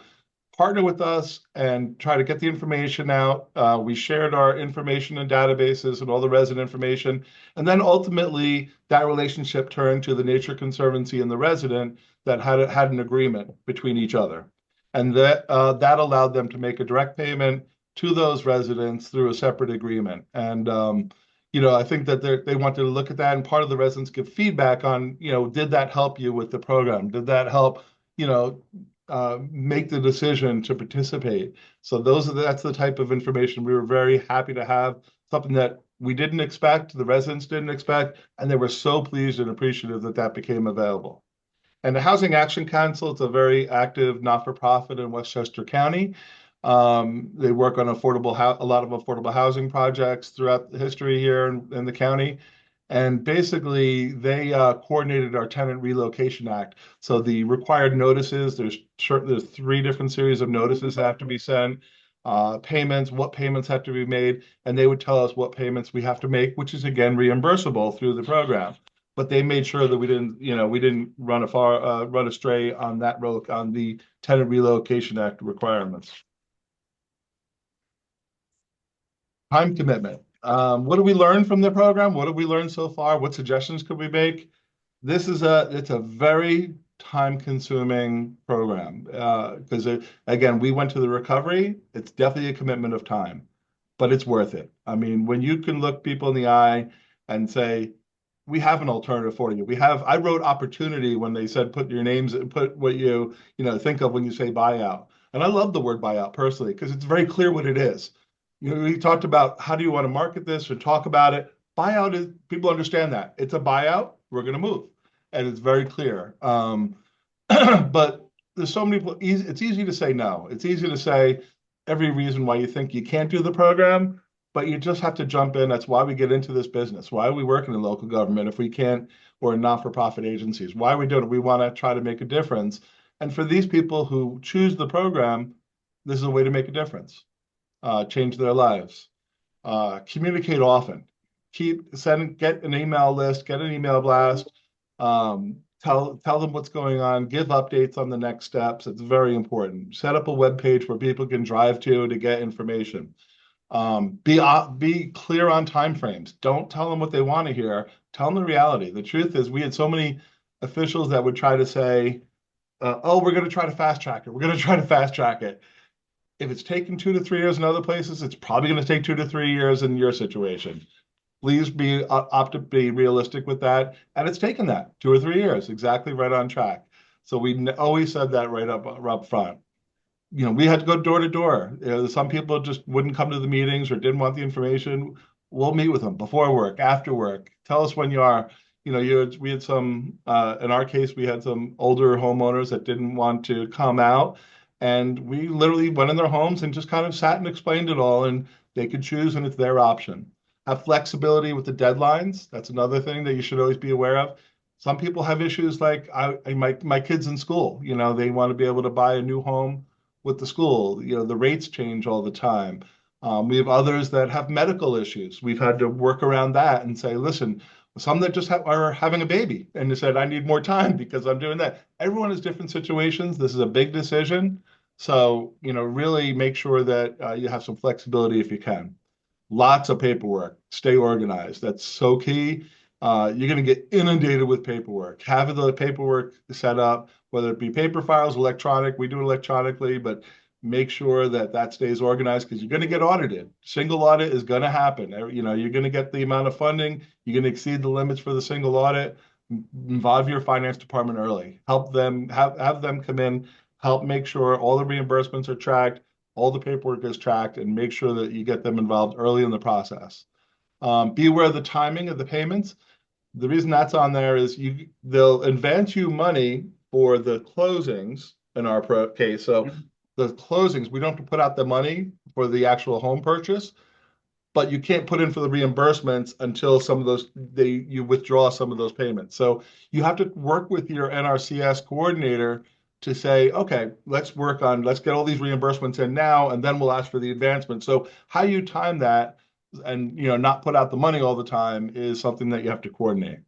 partner with us and try to get the information out. We shared our information and databases and all the resident information. And then ultimately, that relationship turned to the Nature Conservancy and the resident that had an agreement between each other. And that allowed them to make a direct payment to those residents through a separate agreement. And, I think that they wanted to look at that, and part of the residents give feedback on, did that help you with the program? Did that help, make the decision to participate? So that's the type of information we were very happy to have, something that we didn't expect, the residents didn't expect, and they were so pleased and appreciative that became available. And the Housing Action Council, it's a very active not-for-profit in Westchester County. They work on a lot of affordable housing projects throughout the history here in the county. And basically, they coordinated our Tenant Relocation Act. So the required notices, there's 3 different series of notices that have to be sent, what payments have to be made, and they would tell us what payments we have to make, which is again reimbursable through the program. But they made sure that we didn't run astray on the Tenant Relocation Act requirements. Time commitment. What do we learn from the program? What have we learned so far? What suggestions could we make? It's a very time-consuming program because again, we went to the recovery. It's definitely a commitment of time, but it's worth it. I mean, when you can look people in the eye and say, we have an alternative for you. I wrote opportunity when they said, put your names, put what you think of when you say buyout. And I love the word buyout personally, because it's very clear what it is. We talked about how do you want to market this or talk about it. Buyout is, people understand that. It's a buyout, we're going to move. And it's very clear. But there's so many, it's easy to say no. It's easy to say every reason why you think you can't do the program, but you just have to jump in. That's why we get into this business. Why are we working in local government if we can't, or in not-for-profit agencies? Why are we doing it? We want to try to make a difference. And for these people who choose the program, this is a way to make a difference, change their lives. Communicate often. Get an email list, get an email blast. Tell them what's going on. Give updates on the next steps. It's very important. Set up a web page where people can drive to get information. Be clear on timeframes. Don't tell them what they want to hear. Tell them the reality. The truth is, we had so many officials that would try to say, "Oh, we're going to try to fast track it. We're going to try to fast track it." If it's taken 2 to 3 years in other places, it's probably going to take 2 to 3 years in your situation. Please be be realistic with that. And it's taken that 2 or 3 years, exactly right on track. So we always said that right up front. We had to go door to door. Some people just wouldn't come to the meetings or didn't want the information. We'll meet with them before work, after work. Tell us when you are. We had some, in our case, we had some older homeowners that didn't want to come out. And we literally went in their homes and just kind of sat and explained it all. And they could choose, and it's their option. Have flexibility with the deadlines. That's another thing that you should always be aware of. Some people have issues like my kids in school. They want to be able to buy a new home with the school. The rates change all the time. We have others that have medical issues. We've had to work around that and say, listen, some that just are having a baby and they said, I need more time because I'm doing that. Everyone has different situations. This is a big decision. So, really make sure that you have some flexibility if you can. Lots of paperwork. Stay organized. That's so key. You're going to get inundated with paperwork. Have the paperwork set up, whether it be paper files, electronic. We do it electronically, but make sure that that stays organized because you're going to get audited. Single audit is going to happen. You're going to get the amount of funding. You're going to exceed the limits for the single audit. Involve your finance department early. Help them have them come in. Help make sure all the reimbursements are tracked, all the paperwork is tracked, and make sure that you get them involved early in the process. Be aware of the timing of the payments. The reason that's on there is they'll advance you money for the closings in our case. So the closings, we don't have to put out the money for the actual home purchase, but you can't put in for the reimbursements until you withdraw some of those payments. So you have to work with your NRCS coordinator to say, okay, let's get all these reimbursements in now, and then we'll ask for the advancement. So how you time that and not put out the money all the time is something that you have to coordinate.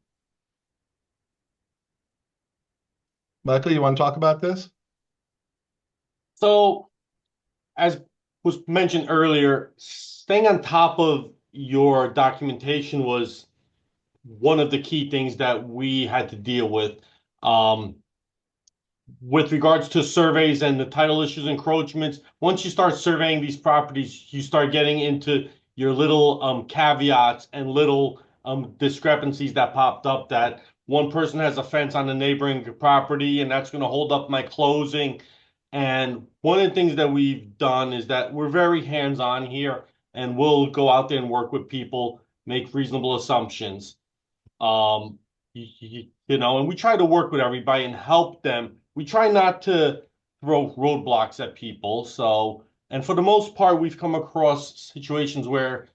Michael, you want to talk about this? So, as was mentioned earlier, staying on top of your documentation was one of the key things that we had to deal with. With regards to surveys and the title issues encroachments, once you start surveying these properties, you start getting into your little caveats and little discrepancies that popped up, that one person has a fence on the neighboring property and that's going to hold up my closing. And one of the things that we've done is that we're very hands-on here, and we'll go out there and work with people, make reasonable assumptions. And we try to work with everybody and help them. We try not to throw roadblocks at people. So, and for the most part, we've come across situations where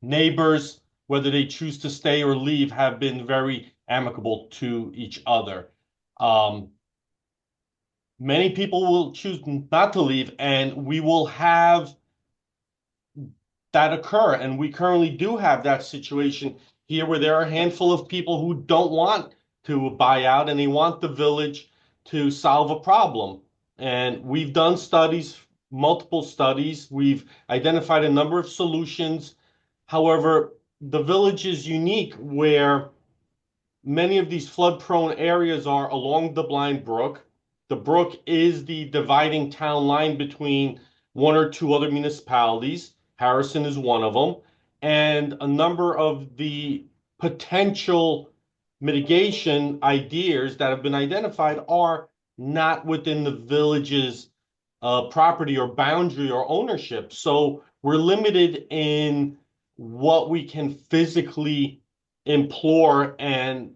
neighbors, whether they choose to stay or leave, have been very amicable to each other. Many people will choose not to leave, and we will have that occur. And we currently do have that situation here where there are a handful of people who don't want to buy out and they want the village to solve a problem. And we've done studies, multiple studies. We've identified a number of solutions. However, the village is unique where many of these flood-prone areas are along the Blind Brook. The brook is the dividing town line between one or two other municipalities. Harrison is one of them. And a number of the potential mitigation ideas that have been identified are not within the village's property or boundary or ownership. So we're limited in what we can physically implore and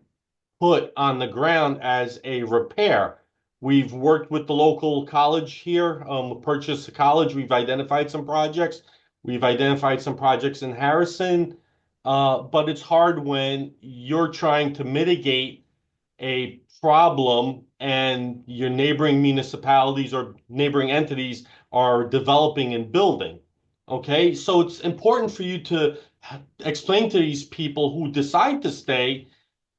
put on the ground as a repair. We've worked with the local college here, Purchase College. We've identified some projects. We've identified some projects in Harrison, but it's hard when you're trying to mitigate a problem and your neighboring municipalities or neighboring entities are developing and building. Okay, so it's important for you to explain to these people who decide to stay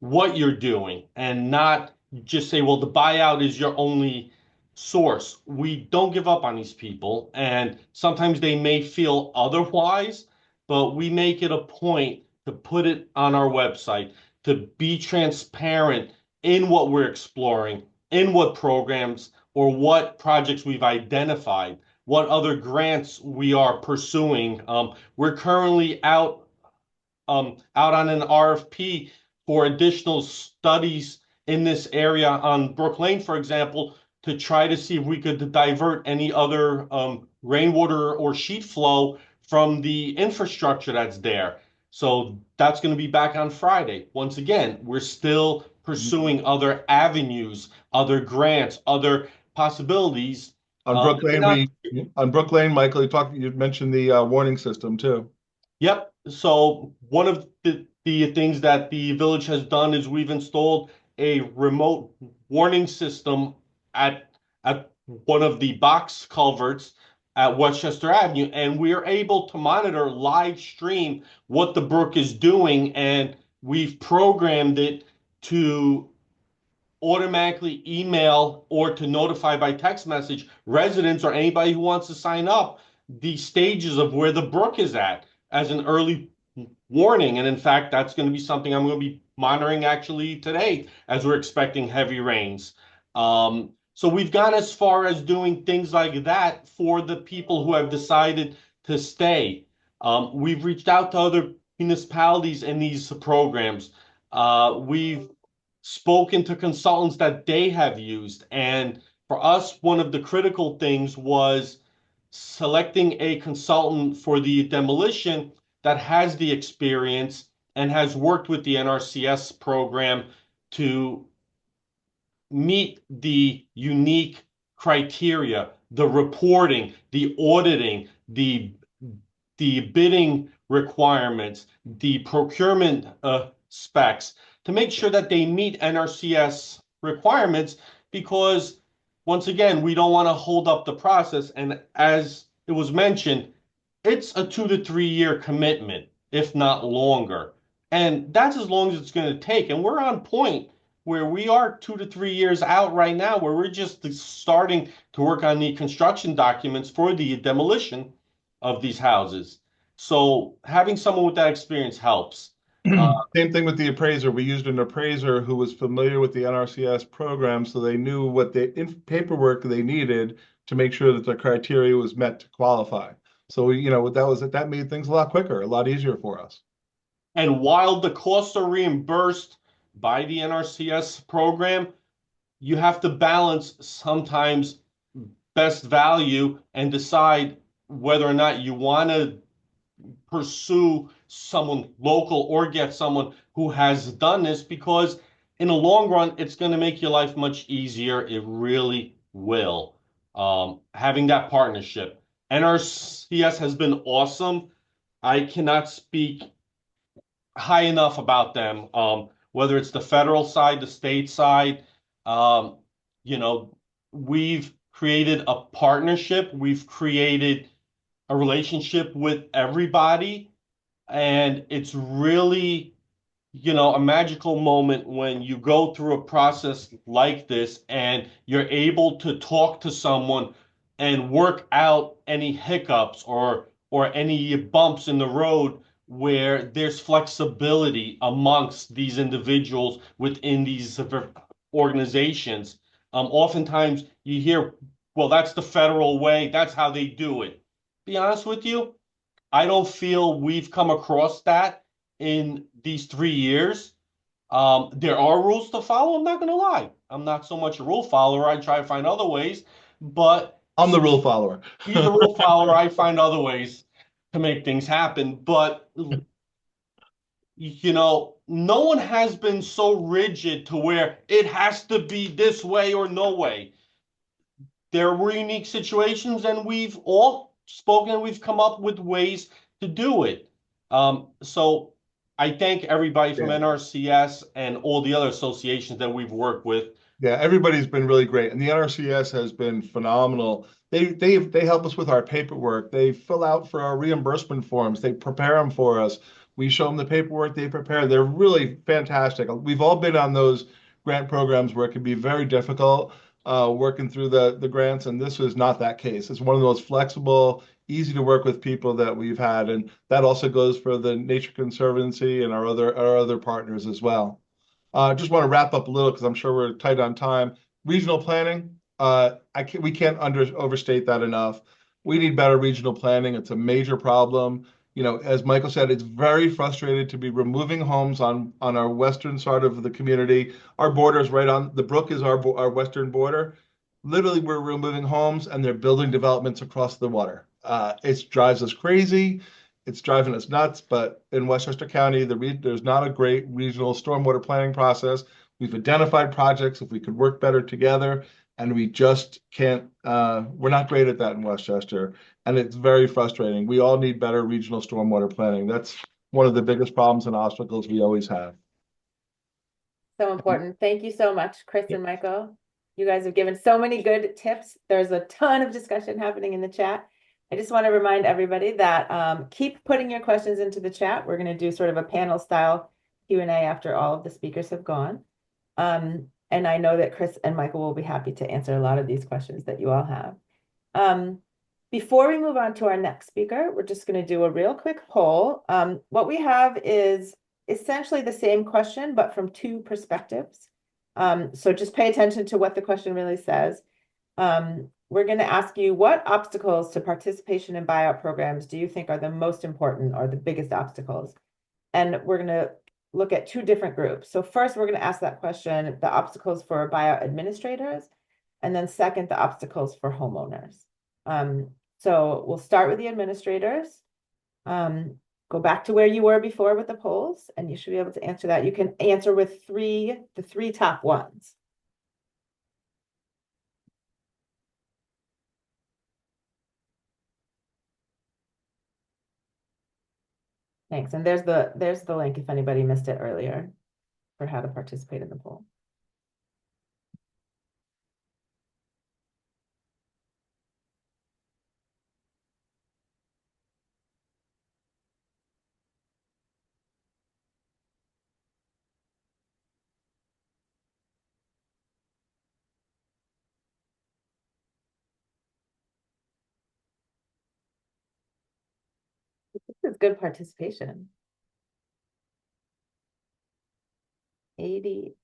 what you're doing and not just say, well, the buyout is your only source. We don't give up on these people, and sometimes they may feel otherwise, but we make it a point to put it on our website, to be transparent in what we're exploring, in what programs or what projects we've identified, what other grants we are pursuing. We're currently out on an RFP for additional studies in this area on Brook Lane, for example, to try to see if we could divert any other rainwater or sheet flow from the infrastructure that's there. So that's going to be back on Friday. Once again, we're still pursuing other avenues, other grants, other possibilities. On Brook Lane, Not on Brook Lane, Michael, you mentioned the warning system too. Yep. So one of the things that the village has done is we've installed a remote warning system at one of the box culverts at Westchester Avenue, and we are able to monitor live stream what the brook is doing, and we've programmed it to automatically email or to notify by text message residents or anybody who wants to sign up the stages of where the brook is at as an early warning. And in fact, that's going to be something I'm going to be monitoring actually today as we're expecting heavy rains. So we've gone as far as doing things like that for the people who have decided to stay. We've reached out to other municipalities in these programs. We've spoken to consultants that they have used. And for us, one of the critical things was selecting a consultant for the demolition that has the experience and has worked with the NRCS program to meet the unique criteria, the reporting, the auditing, the bidding requirements, the procurement specs to make sure that they meet NRCS requirements, because once again, we don't want to hold up the process. And as it was mentioned, it's a 2 to 3 year commitment, if not longer. And that's as long as it's going to take. And we're on point where we are 2 to 3 years out right now, where we're just starting to work on the construction documents for the demolition of these houses. So having someone with that experience helps. Same thing with the appraiser. We used an appraiser who was familiar with the NRCS program, so they knew what the paperwork they needed to make sure that the criteria was met to qualify. So, that made things a lot quicker, a lot easier for us. And while the costs are reimbursed by the NRCS program, you have to balance sometimes best value and decide whether or not you want to pursue someone local or get someone who has done this, because in the long run, it's going to make your life much easier. It really will. Having that partnership. NRCS has been awesome. I cannot speak high enough about them. Whether it's the federal side, the state side, um, you know, we've created a partnership. We've created a relationship with everybody. And it's really, a magical moment when you go through a process like this and you're able to talk to someone and work out any hiccups or any bumps in the road where there's flexibility amongst these individuals within these organizations. Oftentimes you hear, well, that's the federal way, that's how they do it. Be honest with you, I don't feel we've come across that in these 3 years. There are rules to follow. I'm not going to lie. I'm not so much a rule follower. I try to find other ways, but I'm the rule follower. he's a rule follower. I find other ways to make things happen. But, no one has been so rigid to where it has to be this way or no way. There were unique situations, and we've all spoken, we've come up with ways to do it. So I thank everybody from NRCS and all the other associations that we've worked with Yeah, everybody's been really great, and the NRCS has been phenomenal. They help us with our paperwork. They fill out for our reimbursement forms. They prepare them for us. We show them the paperwork they prepare. They're really fantastic. We've all been on those grant programs where it can be very difficult working through the grants, and this is not that case. It's one of those flexible, easy to work with people that we've had, and that also goes for the Nature Conservancy and our other partners as well. Just want to wrap up a little because I'm sure we're tight on time. Regional planning, we can't overstate that enough. We need better regional planning. It's a major problem. You know, as Michael said, it's very frustrated to be removing homes on our western side of the community. Our border is right on the brook is our western border. Literally, we're removing homes and they're building developments across the water. It drives us crazy. It's driving us nuts, but in Westchester County, there's not a great regional stormwater planning process. We've identified projects if we could work better together, and we just can't. We're not great at that in Westchester, and it's very frustrating. We all need better regional stormwater planning. That's one of the biggest problems and obstacles we always have. So important. Thank you so much, Chris and Michael. You guys have given so many good tips. There's a ton of discussion happening in the chat. I just want to remind everybody that keep putting your questions into the chat. We're going to do sort of a panel style Q&A after all of the speakers have gone. And I know that Chris and Michael will be happy to answer a lot of these questions that you all have. Before we move on to our next speaker, we're just going to do a real quick poll. What we have is essentially the same question, but from two perspectives. So just pay attention to what the question really says. We're going to ask you, what obstacles to participation in buyout programs do you think are the most important or the biggest obstacles? And we're going to look at two different groups. So first, we're going to ask that question, the obstacles for buyout administrators, and then second, the obstacles for homeowners. So we'll start with the administrators. Go back to where you were before with the polls, and you should be able to answer that. You can answer with the three top ones. Thanks. And there's the link if anybody missed it earlier for how to participate in the poll. This is good participation. 80.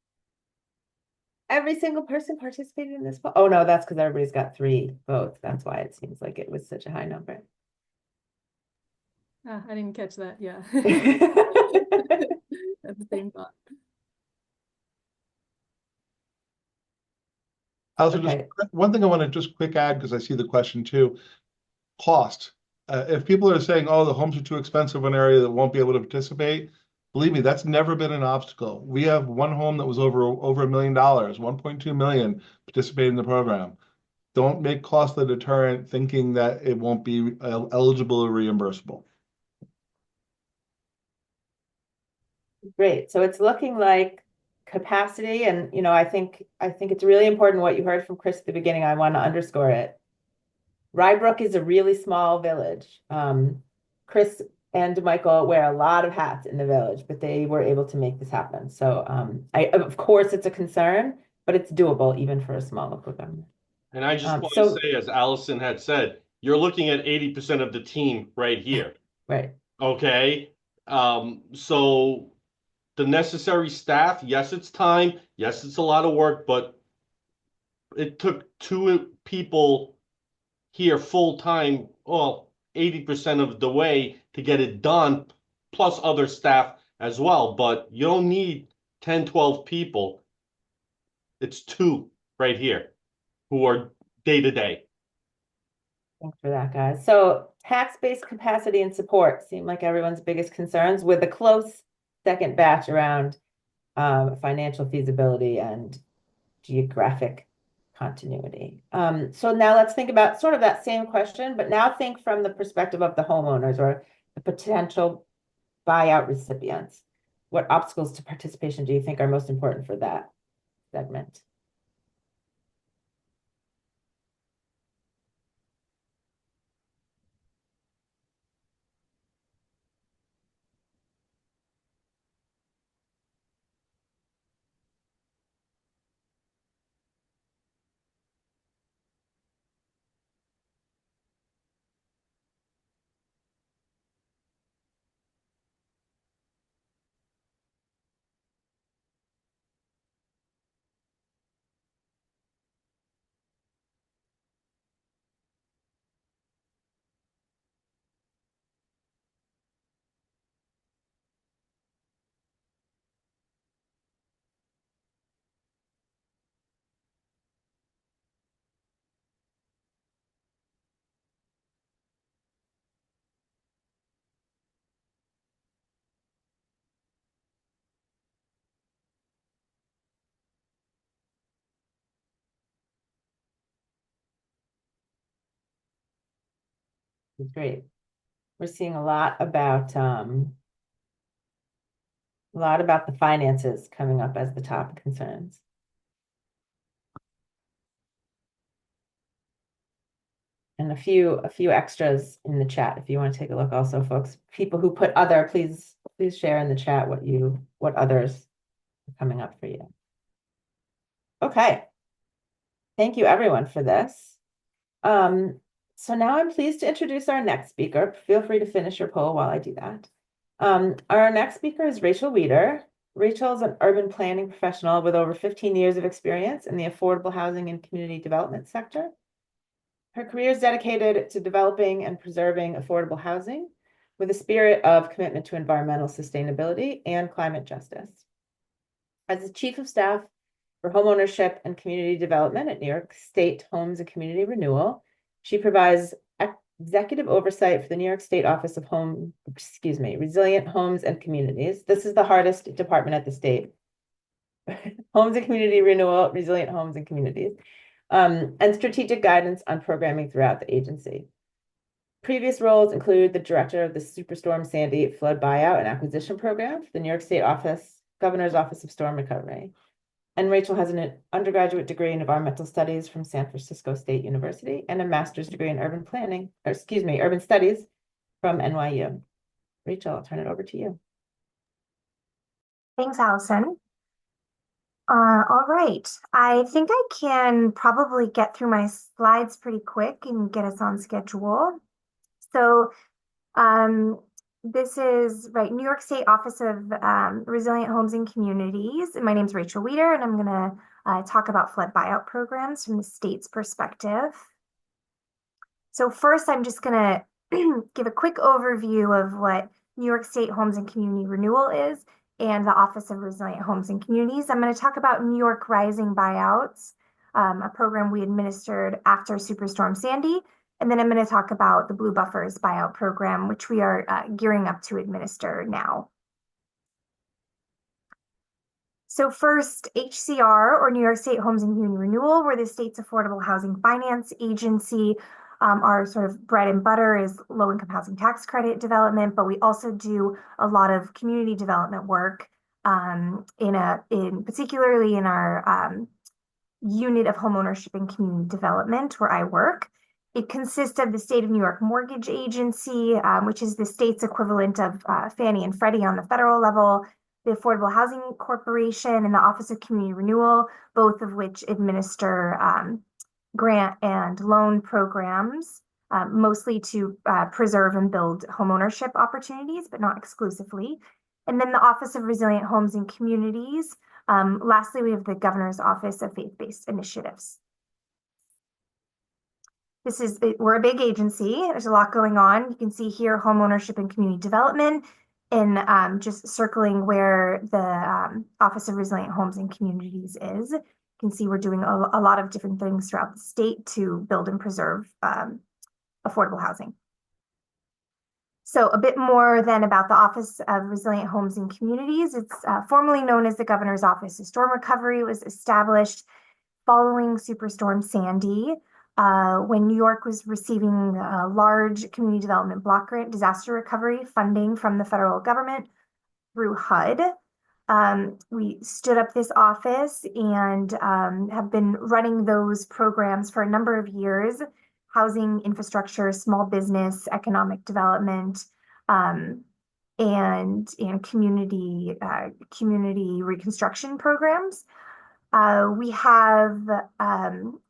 Every single person participated in this poll. Oh no, that's because everybody's got 3 votes. That's why it seems like it was such a high number. I didn't catch that. Yeah. That's the same thought. Also, Okay. just one thing I want to just quick add, because I see the question too, cost. If people are saying, oh, the homes are too expensive in an area that won't be able to participate, believe me, that's never been an obstacle. We have one home that was over $1 million, 1.2 million participating in the program. Don't make cost the deterrent thinking that it won't be eligible or reimbursable. Great. So it's looking like capacity, and I think it's really important what you heard from Chris at the beginning. I want to underscore it. Rybrook is a really small village. Chris and Michael wear a lot of hats in the village, but they were able to make this happen. So of course it's a concern, but it's doable even for a small local government. And I just want to say, as Allison had said, you're looking at 80% of the team right here. Right. Okay. So the necessary staff, yes, it's time. Yes, it's a lot of work, but it took 2 people here full time, well, 80% of the way to get it done, plus other staff as well. But you don't need 10, 12 people. It's 2 right here who are day to day. Thanks for that, guys. So tax-based capacity and support seem like everyone's biggest concerns, with a close second batch around financial feasibility and geographic continuity. So now let's think about sort of that same question, but now think from the perspective of the homeowners or the potential buyout recipients. What obstacles to participation do you think are most important for that segment? It's great. We're seeing a lot about the finances coming up as the top concerns. And a few extras in the chat if you want to take a look also, folks. People who put other, please share in the chat what others are coming up for you. Okay. Thank you everyone for this. So now I'm pleased to introduce our next speaker. Feel free to finish your poll while I do that. Our next speaker is Rachel Weeder. Rachel is an urban planning professional with over 15 years of experience in the affordable housing and community development sector. Her career is dedicated to developing and preserving affordable housing with a spirit of commitment to environmental sustainability and climate justice. As the Chief of Staff for Homeownership and Community Development at New York State Homes and Community Renewal, she provides executive oversight for the New York State Office of Resilient Homes and Communities. This is the hardest department at the state. Homes and Community Renewal, Resilient Homes and Communities. And strategic guidance on programming throughout the agency. Previous roles include the director of the Superstorm Sandy Flood Buyout and Acquisition Program for the New York State Governor's Office of Storm Recovery. And Rachel has an undergraduate degree in environmental studies from San Francisco State University and a master's degree in urban studies from NYU. Rachel, I'll turn it over to you. Thanks, Allison. All right, I think I can probably get through my slides pretty quick and get us on schedule. So this is New York State Office of Resilient Homes and Communities. And my name is Rachel Weeder, and I'm going to talk about flood buyout programs from the state's perspective. So first, I'm just going to give a quick overview of what New York State Homes and Community Renewal is and the Office of Resilient Homes and Communities. I'm going to talk about New York Rising Buyouts, a program we administered after Superstorm Sandy. And then I'm going to talk about the Blue Buffers buyout program, which we are gearing up to administer now. So first, HCR, or New York State Homes and Community Renewal, we're the state's affordable housing finance agency. Our sort of bread and butter is low-income housing tax credit development, but we also do a lot of community development work, particularly in our unit of homeownership and community development, where I work. It consists of the State of New York Mortgage Agency, which is the state's equivalent of Fannie and Freddie on the federal level, the Affordable Housing Corporation, and the Office of Community Renewal, both of which administer grant and loan programs, mostly to preserve and build homeownership opportunities, but not exclusively. And then the Office of Resilient Homes and Communities. Lastly, we have the Governor's Office of Faith-Based Initiatives. We're a big agency. There's a lot going on. You can see here homeownership and community development, and just circling where the Office of Resilient Homes and Communities is. You can see we're doing a lot of different things throughout the state to build and preserve affordable housing. So a bit more then about the Office of Resilient Homes and Communities. It's formerly known as the Governor's Office of Storm Recovery. It was established following Superstorm Sandy, when New York was receiving large community development block grant disaster recovery funding from the federal government through HUD. We stood up this office and have been running those programs for a number of years: housing, infrastructure, small business, economic development, and community reconstruction programs. We have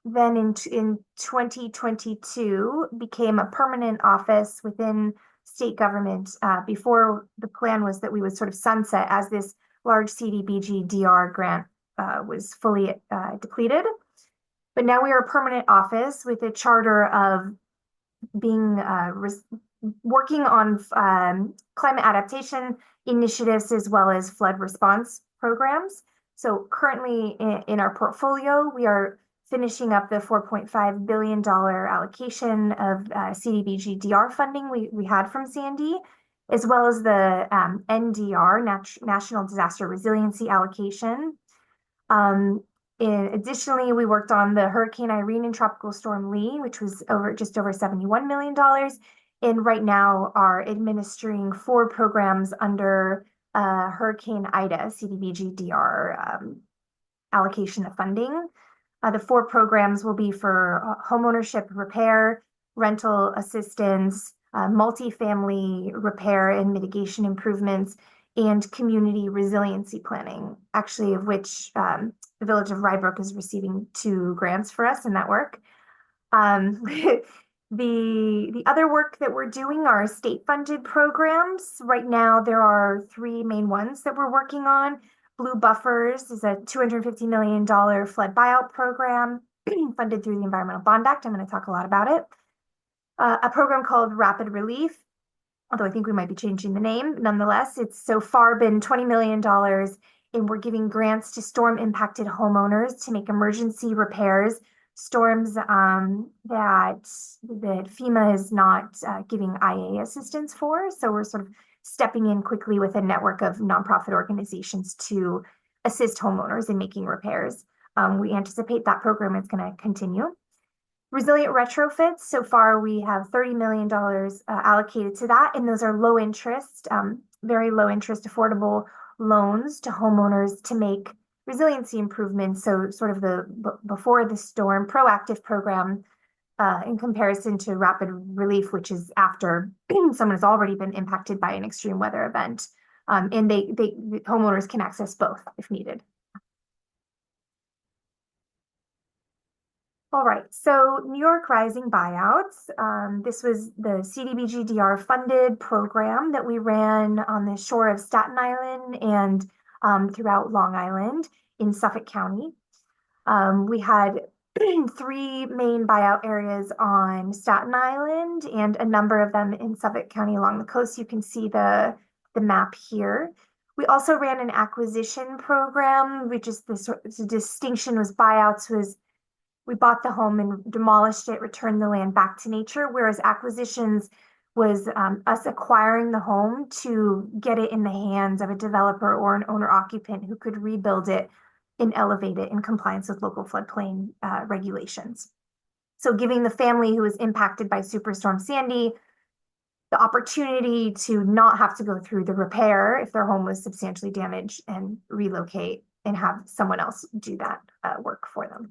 then in 2022 became a permanent office within state government. Before, the plan was that we would sort of sunset as this large CDBG DR grant was fully depleted. But now we are a permanent office with a charter of being working on climate adaptation initiatives as well as flood response programs. So currently in our portfolio, we are finishing up the $4.5 billion allocation of CDBG DR funding we had from Sandy, as well as the NDR, National Disaster Resiliency Allocation. Additionally, we worked on the Hurricane Irene and Tropical Storm Lee, which was just over $71 million. and right now are administering 4 programs under Hurricane Ida CDBG-DR allocation of funding. The 4 programs will be for homeownership repair, rental assistance, multifamily repair and mitigation improvements, and community resiliency planning, actually of which the Village of Rybrook is receiving 2 grants for us in that work. The other work that we're doing are state-funded programs. Right now, there are 3 main ones that we're working on. Blue Buffers is a $250 million flood buyout program funded through the Environmental Bond Act. I'm going to talk a lot about it. A program called Rapid Relief, although I think we might be changing the name. Nonetheless, it's so far been $20 million, and we're giving grants to storm-impacted homeowners to make emergency repairs. Storms that FEMA is not giving IA assistance for. So we're sort of stepping in quickly with a network of nonprofit organizations to assist homeowners in making repairs. We anticipate that program is going to continue. Resilient retrofits, so far we have $30 million allocated to that, and those are low interest, very low interest, affordable loans to homeowners to make resiliency improvements. So sort of the before the storm proactive program in comparison to rapid relief, which is after someone has already been impacted by an extreme weather event. And homeowners can access both if needed. All right, so New York Rising buyouts. This was the CDBG-DR funded program that we ran on the shore of Staten Island and throughout Long Island in Suffolk County. We had 3 main buyout areas on Staten Island and a number of them in Suffolk County along the coast. You can see the map here. We also ran an acquisition program, which is the distinction was buyouts was we bought the home and demolished it, returned the land back to nature, whereas acquisitions was us acquiring the home to get it in the hands of a developer or an owner-occupant who could rebuild it and elevate it in compliance with local floodplain regulations. So giving the family who was impacted by Superstorm Sandy the opportunity to not have to go through the repair if their home was substantially damaged and relocate and have someone else do that work for them.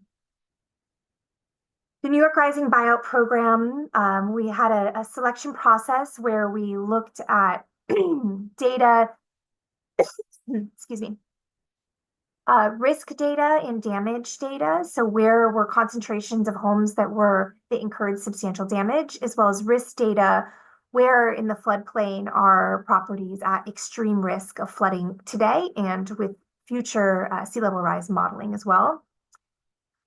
The New York Rising buyout program, we had a selection process where we looked at data, excuse me, risk data and damage data. So where were concentrations of homes that incurred substantial damage, as well as risk data, where in the floodplain are properties at extreme risk of flooding today and with future sea level rise modeling as well.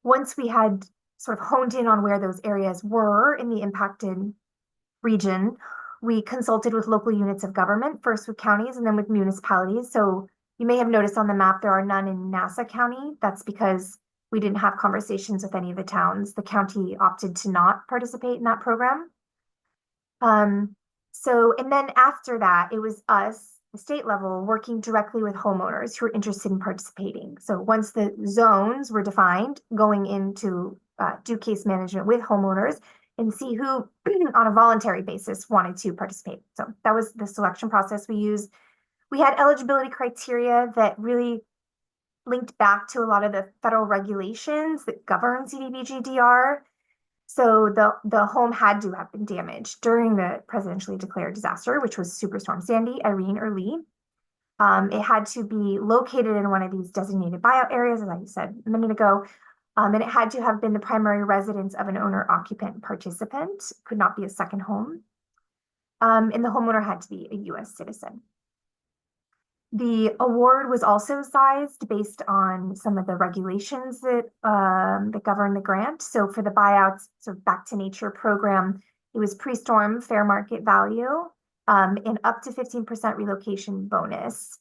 Once we had sort of honed in on where those areas were in the impacted region, we consulted with local units of government, first with counties and then with municipalities. So you may have noticed on the map, there are none in Nassau County. That's because we didn't have conversations with any of the towns. The county opted to not participate in that program. And then after that, it was us, the state level, working directly with homeowners who are interested in participating. So once the zones were defined, going into do case management with homeowners and see who on a voluntary basis wanted to participate. So that was the selection process we used. We had eligibility criteria that really linked back to a lot of the federal regulations that govern CDBG-DR. So the home had to have been damaged during the presidentially declared disaster, which was Superstorm Sandy, Irene, or Lee. It had to be located in one of these designated buyout areas, as I said a minute ago. And it had to have been the primary residence of an owner-occupant participant, could not be a second home. And the homeowner had to be a U.S. citizen. The award was also sized based on some of the regulations that govern the grant. So for the buyouts, sort of back to nature program, it was pre-storm fair market value and up to 15% relocation bonus,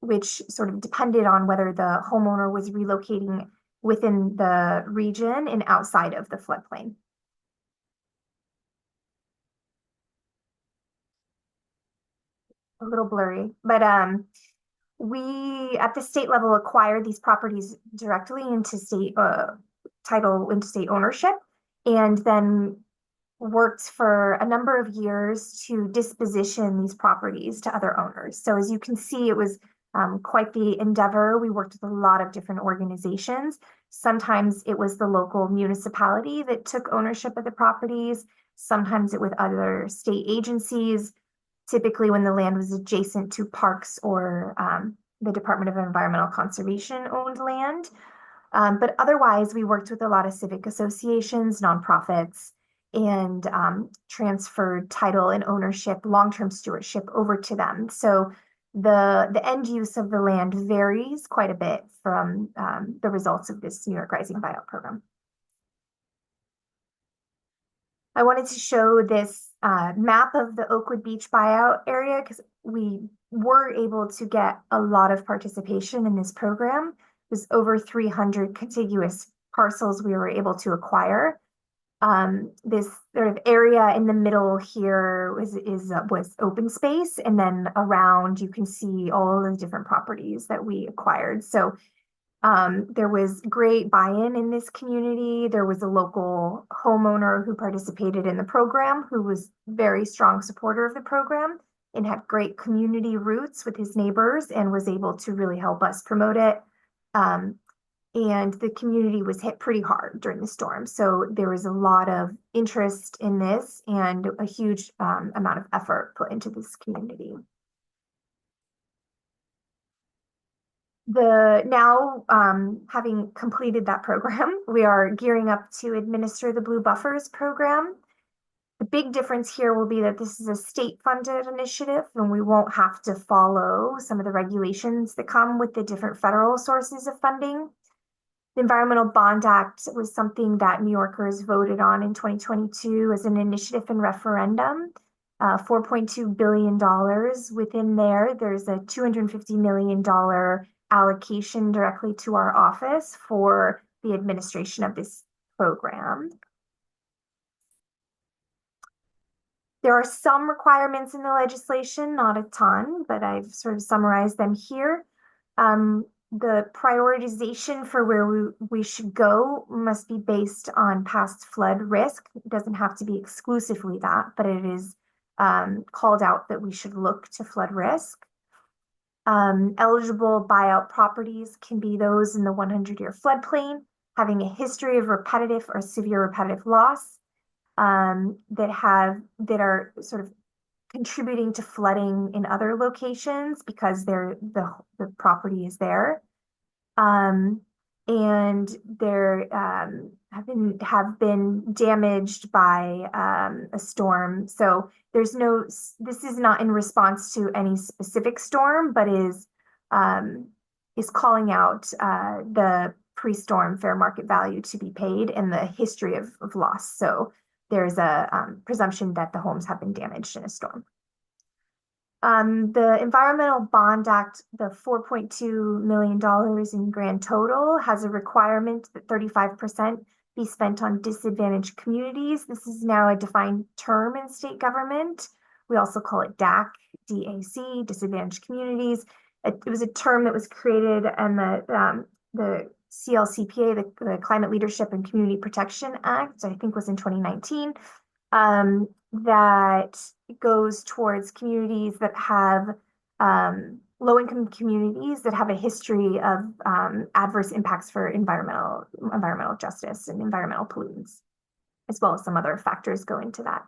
which sort of depended on whether the homeowner was relocating within the region and outside of the floodplain. A little blurry, but we at the state level acquired these properties directly into state title, into state ownership, and then worked for a number of years to disposition these properties to other owners. So as you can see, it was quite the endeavor. We worked with a lot of different organizations. Sometimes it was the local municipality that took ownership of the properties. Sometimes it was other state agencies, typically when the land was adjacent to parks or the Department of Environmental Conservation owned land. But otherwise, we worked with a lot of civic associations, nonprofits, and transferred title and ownership, long-term stewardship over to them. So the end use of the land varies quite a bit from the results of this New York Rising buyout program. I wanted to show this map of the Oakwood Beach buyout area because we were able to get a lot of participation in this program. It was over 300 contiguous parcels we were able to acquire. This sort of area in the middle here was open space, and then around you can see all of the different properties that we acquired. So there was great buy-in in this community. There was a local homeowner who participated in the program who was very strong supporter of the program and had great community roots with his neighbors and was able to really help us promote it. And the community was hit pretty hard during the storm. So there was a lot of interest in this and a huge amount of effort put into this community. Now, having completed that program, we are gearing up to administer the Blue Buffers program. The big difference here will be that this is a state-funded initiative, and we won't have to follow some of the regulations that come with the different federal sources of funding. The Environmental Bond Act was something that New Yorkers voted on in 2022 as an initiative and referendum. $4.2 billion within there. There's a $250 million allocation directly to our office for the administration of this program. There are some requirements in the legislation, not a ton, but I've sort of summarized them here. The prioritization for where we should go must be based on past flood risk. It doesn't have to be exclusively that, but it is called out that we should look to flood risk. Eligible buyout properties can be those in the 100-year floodplain, having a history of repetitive or severe repetitive loss, that are sort of contributing to flooding in other locations because the property is there. And there have been damaged by a storm. So this is not in response to any specific storm, but is calling out the pre-storm fair market value to be paid and the history of loss. So there's a presumption that the homes have been damaged in a storm. The Environmental Bond Act, the $4.2 million in grand total, has a requirement that 35% be spent on disadvantaged communities. This is now a defined term in state government. We also call it DAC, D-A-C, disadvantaged communities. It was a term that was created in the CLCPA, the Climate Leadership and Community Protection Act, I think was in 2019. That goes towards communities that have low-income communities that have a history of adverse impacts for environmental justice and environmental pollutants, as well as some other factors go into that.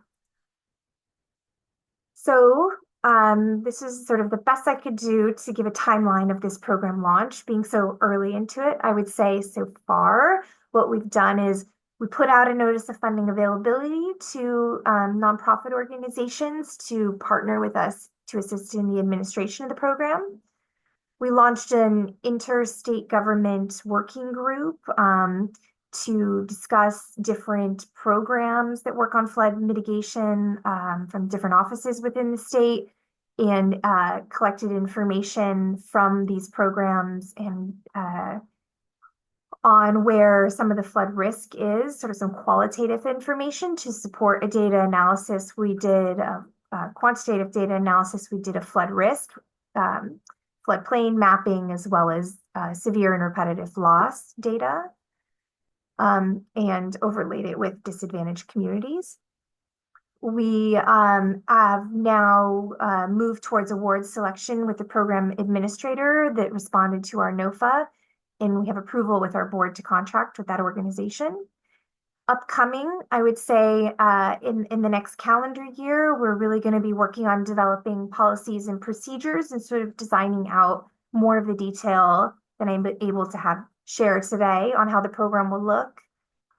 So this is sort of the best I could do to give a timeline of this program launch, being so early into it. I would say so far, what we've done is we put out a notice of funding availability to nonprofit organizations to partner with us to assist in the administration of the program. We launched an interstate government working group to discuss different programs that work on flood mitigation from different offices within the state, and collected information from these programs and on where some of the flood risk is, sort of some qualitative information to support a data analysis. We did a quantitative data analysis. We did a flood risk, floodplain mapping, as well as severe and repetitive loss data, and overlaid it with disadvantaged communities. We have now moved towards award selection with the program administrator that responded to our NOFA, and we have approval with our board to contract with that organization. Upcoming, I would say in the next calendar year, we're really going to be working on developing policies and procedures and sort of designing out more of the detail than I'm able to have shared today on how the program will look.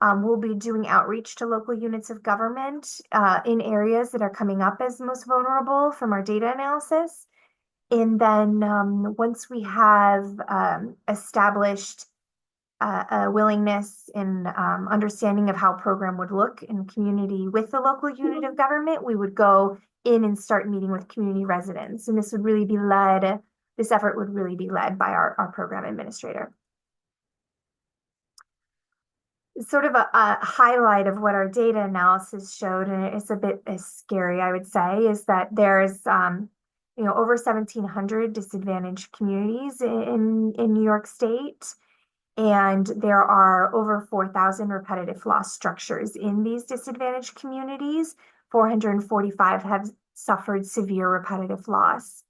We'll be doing outreach to local units of government in areas that are coming up as most vulnerable from our data analysis. And then once we have established a willingness and understanding of how program would look in community with the local unit of government, we would go in and start meeting with community residents. And this effort would really be led by our program administrator. Sort of a highlight of what our data analysis showed, and it's a bit scary, I would say, is that there's over 1,700 disadvantaged communities in New York State, and there are over 4,000 repetitive loss structures in these disadvantaged communities. 445 have suffered severe repetitive loss.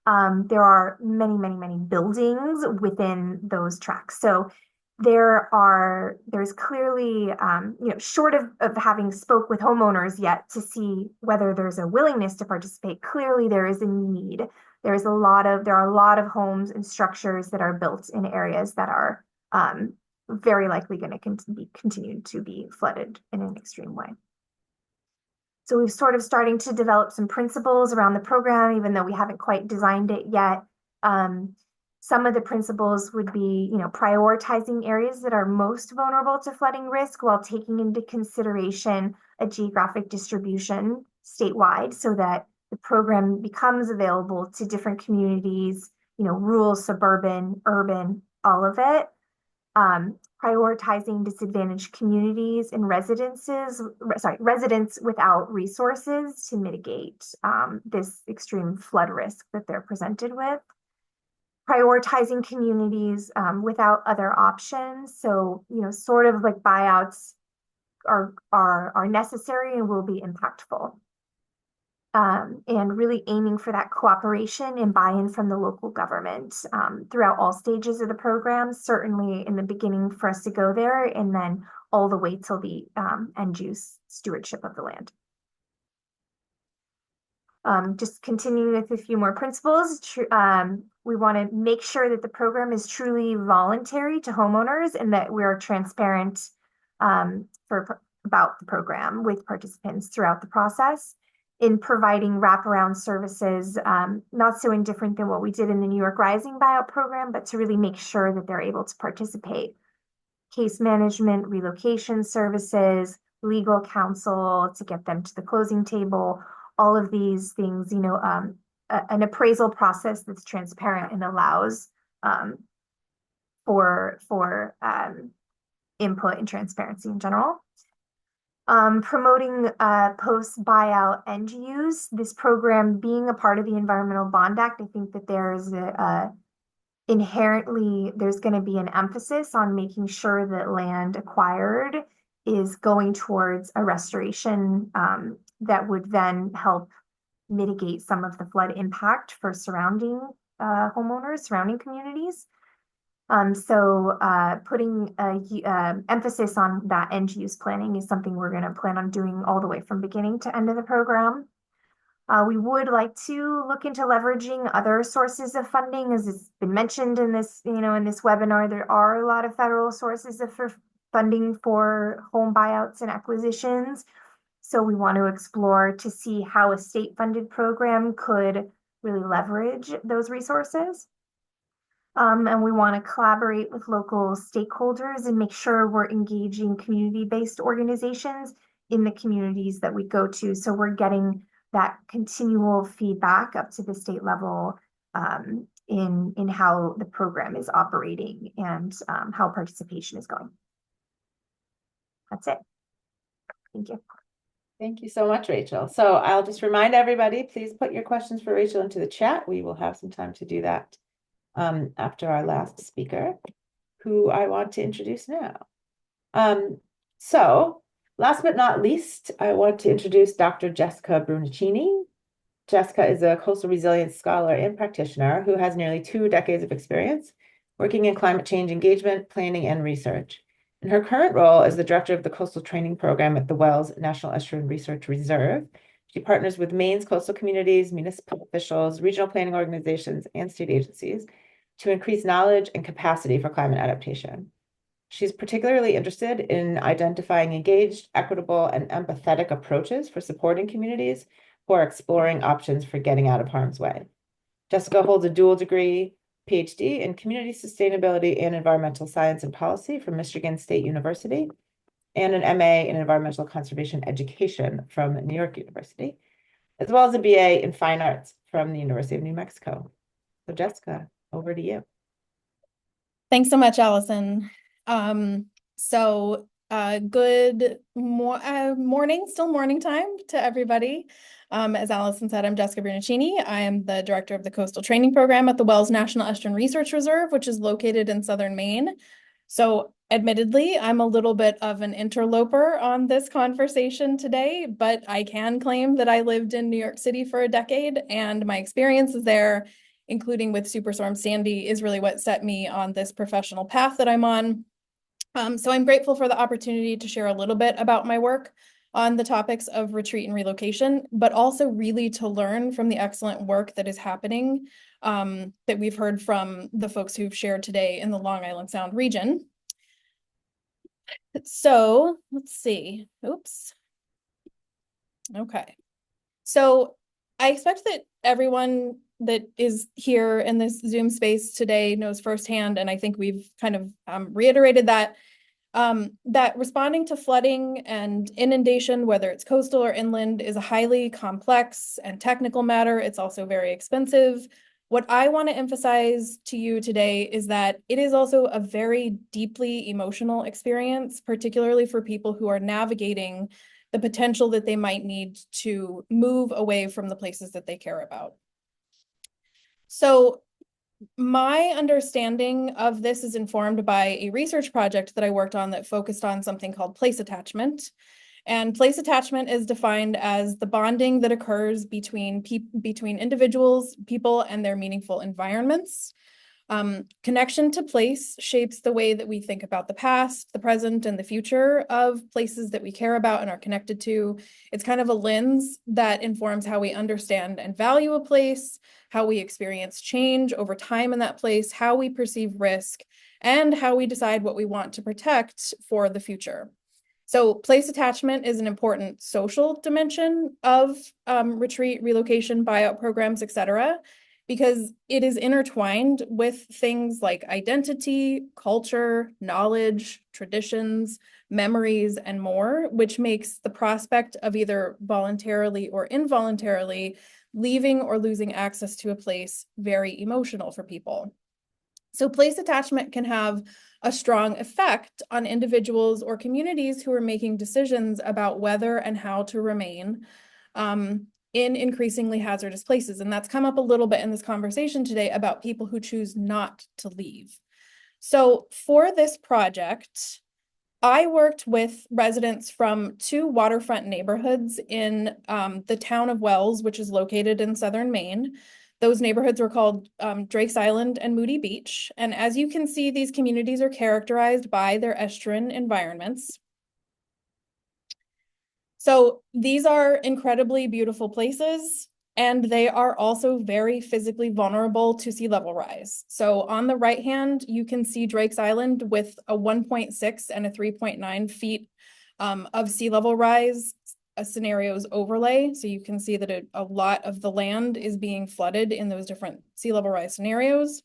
There are many buildings within those tracts. So there's clearly, short of having spoke with homeowners yet to see whether there's a willingness to participate, clearly there is a need. There are a lot of homes and structures that are built in areas that are very likely going to be continued to be flooded in an extreme way. So we've sort of starting to develop some principles around the program, even though we haven't quite designed it yet. Some of the principles would be, prioritizing areas that are most vulnerable to flooding risk while taking into consideration a geographic distribution statewide so that the program becomes available to different communities, rural, suburban, urban, all of it. Prioritizing disadvantaged communities and residents without resources to mitigate this extreme flood risk that they're presented with. Prioritizing communities without other options. So, sort of like buyouts are necessary and will be impactful. And really aiming for that cooperation and buy-in from the local government throughout all stages of the program, certainly in the beginning for us to go there, and then all the way till the end-use stewardship of the land. Just continuing with a few more principles, we want to make sure that the program is truly voluntary to homeowners and that we are transparent about the program with participants throughout the process. In providing wraparound services, not so indifferent than what we did in the New York Rising buyout program, but to really make sure that they're able to participate. Case management, relocation services, legal counsel to get them to the closing table, all of these things, an appraisal process that's transparent and allows for input and transparency in general. Promoting post-buyout end use. This program being a part of the Environmental Bond Act, I think that there's there's going to be an emphasis on making sure that land acquired is going towards a restoration that would then help mitigate some of the flood impact for surrounding homeowners, surrounding communities. So putting emphasis on that end use planning is something we're going to plan on doing all the way from beginning to end of the program. We would like to look into leveraging other sources of funding, as it's been mentioned in this, in this webinar. There are a lot of federal sources for funding for home buyouts and acquisitions. So we want to explore to see how a state-funded program could really leverage those resources. And we want to collaborate with local stakeholders and make sure we're engaging community-based organizations in the communities that we go to. So we're getting that continual feedback up to the state level in how the program is operating and how participation is going. That's it. Thank you. Thank you so much, Rachel. So I'll just remind everybody, please put your questions for Rachel into the chat. We will have some time to do that after our last speaker, who I want to introduce now. So Last but not least, I want to introduce Dr. Jessica Brunicini. Jessica is a coastal resilience scholar and practitioner who has nearly 2 decades of experience working in climate change engagement, planning, and research. In her current role as the director of the coastal training program at the Wells National Estuarine Research Reserve, she partners with Maine's coastal communities, municipal officials, regional planning organizations, and state agencies to increase knowledge and capacity for climate adaptation. She's particularly interested in identifying engaged, equitable, and empathetic approaches for supporting communities who are exploring options for getting out of harm's way. Jessica holds a dual degree, PhD in Community Sustainability and Environmental Science and Policy from Michigan State University, and an MA in Environmental Conservation Education from New York University, as well as a BA in Fine Arts from the University of New Mexico. So Jessica, over to you. Thanks so much, Allison. Good morning, still morning time to everybody. As Allison said, I'm Jessica Brunicini. I am the director of the Coastal Training Program at the Wells National Estuarine Research Reserve, which is located in southern Maine. So admittedly, I'm a little bit of an interloper on this conversation today, but I can claim that I lived in New York City for a decade, and my experiences there, including with Superstorm Sandy, is really what set me on this professional path that I'm on. So I'm grateful for the opportunity to share a little bit about my work on the topics of retreat and relocation, but also really to learn from the excellent work that is happening that we've heard from the folks who've shared today in the Long Island Sound region. So let's see. Oops. Okay. So I expect that everyone that is here in this Zoom space today knows firsthand, and I think we've kind of reiterated that, that responding to flooding and inundation, whether it's coastal or inland, is a highly complex and technical matter. It's also very expensive. What I want to emphasize to you today is that it is also a very deeply emotional experience, particularly for people who are navigating the potential that they might need to move away from the places that they care about. So my understanding of this is informed by a research project that I worked on that focused on something called place attachment. And place attachment is defined as the bonding that occurs between individuals, people, and their meaningful environments. Connection to place shapes the way that we think about the past, the present, and the future of places that we care about and are connected to. It's kind of a lens that informs how we understand and value a place, how we experience change over time in that place, how we perceive risk, and how we decide what we want to protect for the future. So place attachment is an important social dimension of retreat, relocation, buyout programs, et cetera, because it is intertwined with things like identity, culture, knowledge, traditions, memories, and more, which makes the prospect of either voluntarily or involuntarily leaving or losing access to a place very emotional for people. So place attachment can have a strong effect on individuals or communities who are making decisions about whether and how to remain in increasingly hazardous places. And that's come up a little bit in this conversation today about people who choose not to leave. So for this project, I worked with residents from 2 waterfront neighborhoods in the town of Wells, which is located in southern Maine. Those neighborhoods were called Drake's Island and Moody Beach. And as you can see, these communities are characterized by their estuarine environments. So these are incredibly beautiful places, and they are also very physically vulnerable to sea level rise. So on the right hand, you can see Drake's Island with a 1.6 and a 3.9 feet of sea level rise scenarios overlay. So you can see that a lot of the land is being flooded in those different sea level rise scenarios.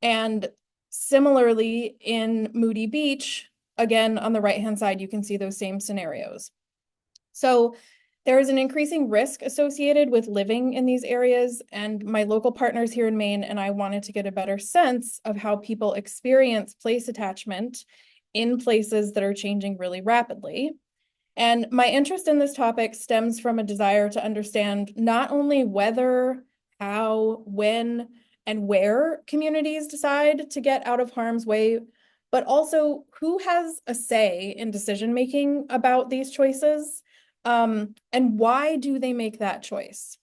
And similarly in Moody Beach, again, on the right-hand side, you can see those same scenarios. So there is an increasing risk associated with living in these areas, and my local partners here in Maine and I wanted to get a better sense of how people experience place attachment in places that are changing really rapidly. And my interest in this topic stems from a desire to understand not only whether, how, when, and where communities decide to get out of harm's way, but also who has a say in decision-making about these choices, and why do they make that choice?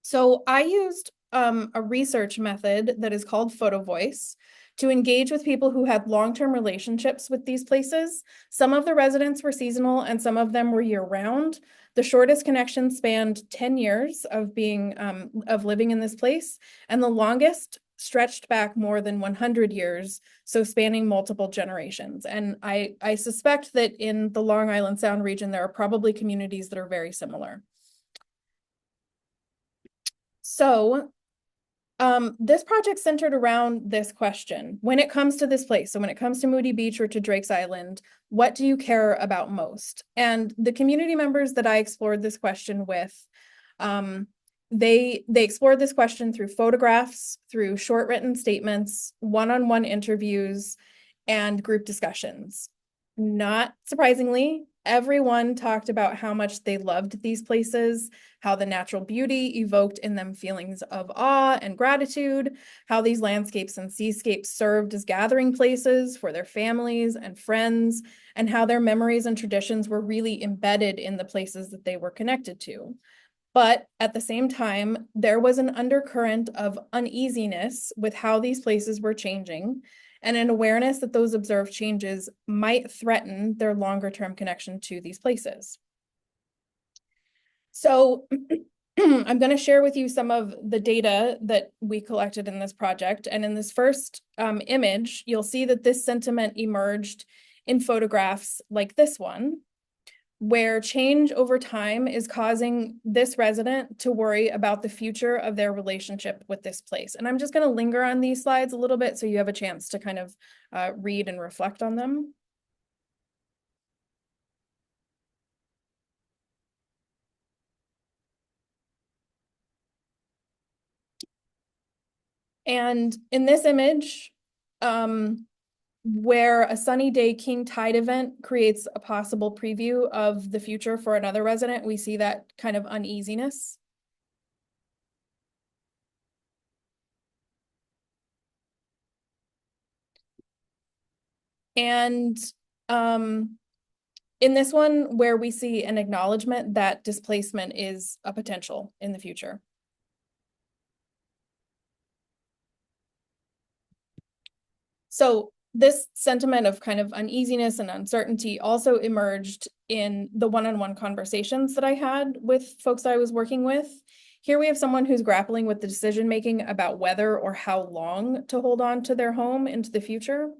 So I used a research method that is called photo voice to engage with people who had long-term relationships with these places. Some of the residents were seasonal and some of them were year-round. The shortest connection spanned 10 years of being of living in this place, and the longest stretched back more than 100 years, so spanning multiple generations. And I suspect that in the Long Island Sound region, there are probably communities that are very similar. So this project centered around this question. When it comes to this place, so when it comes to Moody Beach or to Drake's Island, what do you care about most? And the community members that I explored this question with, they explored this question through photographs, through short written statements, one-on-one interviews, and group discussions. Not surprisingly, everyone talked about how much they loved these places, how the natural beauty evoked in them feelings of awe and gratitude, how these landscapes and seascapes served as gathering places for their families and friends, and how their memories and traditions were really embedded in the places that they were connected to. But at the same time, there was an undercurrent of uneasiness with how these places were changing, and an awareness that those observed changes might threaten their longer-term connection to these places. So I'm going to share with you some of the data that we collected in this project. And in this first image, you'll see that this sentiment emerged in photographs like this one, where change over time is causing this resident to worry about the future of their relationship with this place. And I'm just going to linger on these slides a little bit so you have a chance to kind of read and reflect on them. And in this image, where a sunny day king tide event creates a possible preview of the future for another resident, we see that kind of uneasiness. And in this one, where we see an acknowledgement that displacement is a potential in the future. So this sentiment of kind of uneasiness and uncertainty also emerged in the one-on-one conversations that I had with folks I was working with. Here we have someone who's grappling with the decision-making about whether or how long to hold on to their home into the future.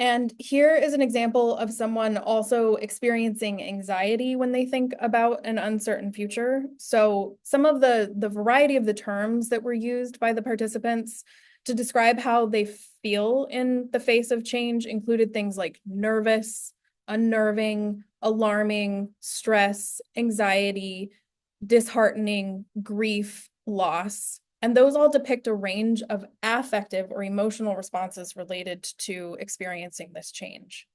And here is an example of someone also experiencing anxiety when they think about an uncertain future. So some of the variety of the terms that were used by the participants to describe how they feel in the face of change included things like nervous, unnerving, alarming, stress, anxiety, disheartening, grief, loss. And those all depict a range of affective or emotional responses related to experiencing this change.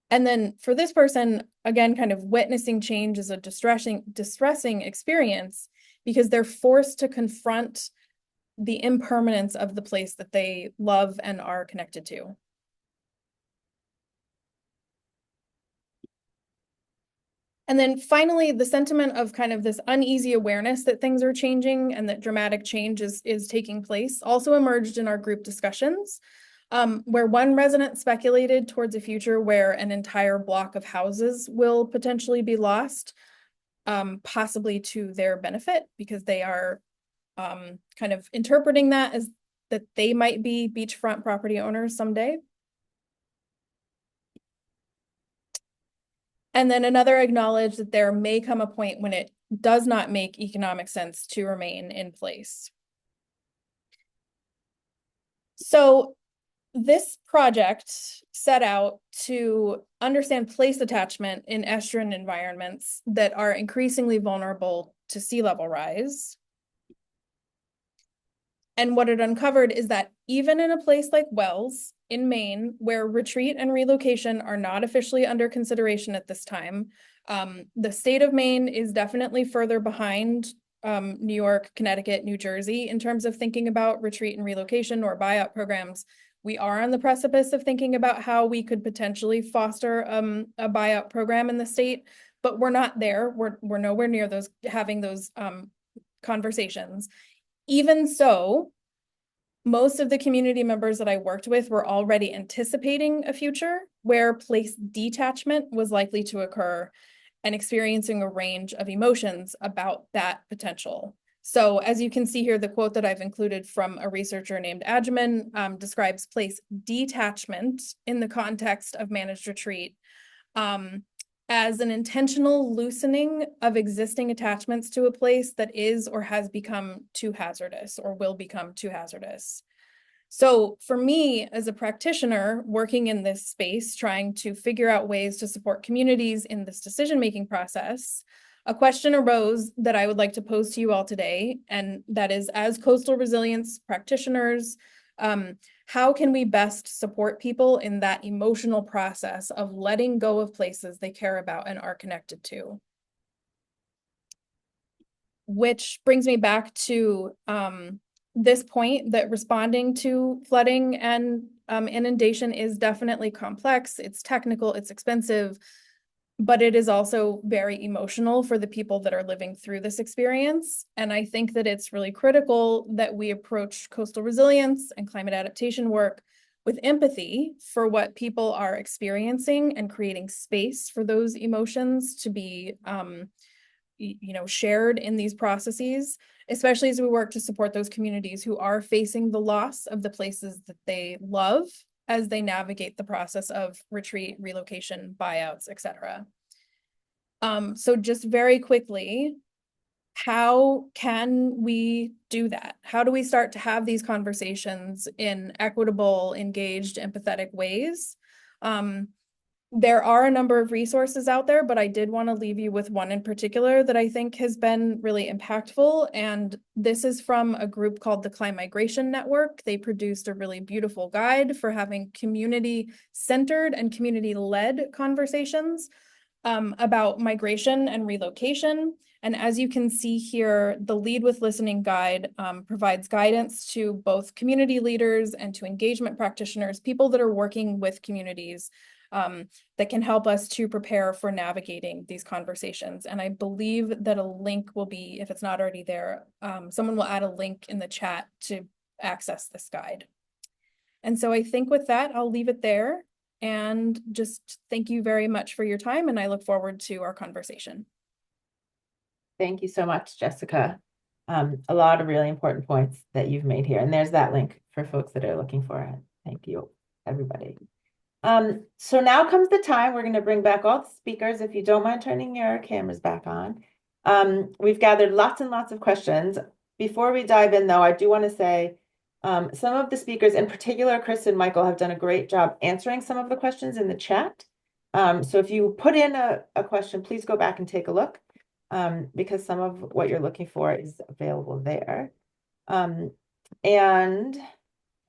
And then for this person, again, kind of witnessing change is a distressing experience because they're forced to confront the impermanence of the place that they love and are connected to. And then finally, the sentiment of kind of this uneasy awareness that things are changing and that dramatic change is taking place also emerged in our group discussions, where one resident speculated towards a future where an entire block of houses will potentially be lost, possibly to their benefit, because they are kind of interpreting that as that they might be beachfront property owners someday. And then another acknowledged that there may come a point when it does not make economic sense to remain in place. So this project set out to understand place attachment in estuarine environments that are increasingly vulnerable to sea level rise. And what it uncovered is that even in a place like Wells in Maine, where retreat and relocation are not officially under consideration at this time, The state of Maine is definitely further behind New York, Connecticut, New Jersey in terms of thinking about retreat and relocation or buyout programs. We are on the precipice of thinking about how we could potentially foster a buyout program in the state, but we're not there. We're nowhere near having those conversations. Even so, most of the community members that I worked with were already anticipating a future where place detachment was likely to occur and experiencing a range of emotions about that potential. So as you can see here, the quote that I've included from a researcher named Adjaman describes place detachment in the context of managed retreat as an intentional loosening of existing attachments to a place that is or has become too hazardous or will become too hazardous. So for me, as a practitioner working in this space, trying to figure out ways to support communities in this decision-making process, a question arose that I would like to pose to you all today, and that is, as coastal resilience practitioners, how can we best support people in that emotional process of letting go of places they care about and are connected to? Which brings me back to this point that responding to flooding and inundation is definitely complex. It's technical, it's expensive, but it is also very emotional for the people that are living through this experience. And I think that it's really critical that we approach coastal resilience and climate adaptation work with empathy for what people are experiencing and creating space for those emotions to be shared in these processes, especially as we work to support those communities who are facing the loss of the places that they love as they navigate the process of retreat, relocation, buyouts, etc. So just very quickly, how can we do that? How do we start to have these conversations in equitable, engaged, empathetic ways? There are a number of resources out there, but I did want to leave you with one in particular that I think has been really impactful. And this is from a group called the Climate Migration Network. They produced a really beautiful guide for having community-centered and community-led conversations about migration and relocation. And as you can see here, the Lead with Listening guide provides guidance to both community leaders and to engagement practitioners, people that are working with communities that can help us to prepare for navigating these conversations. And I believe that a link will be, if it's not already there, someone will add a link in the chat to access this guide. And so I think with that, I'll leave it there and just thank you very much for your time. And I look forward to our conversation. Thank you so much, Jessica. A lot of really important points that you've made here. And there's that link for folks that are looking for it. Thank you, everybody. So now comes the time we're going to bring back all the speakers. If you don't mind turning your cameras back on. We've gathered lots and lots of questions. Before we dive in, though, I do want to say some of the speakers, in particular, Chris and Michael, have done a great job answering some of the questions in the chat. So if you put in a question, please go back and take a look because some of what you're looking for is available there. And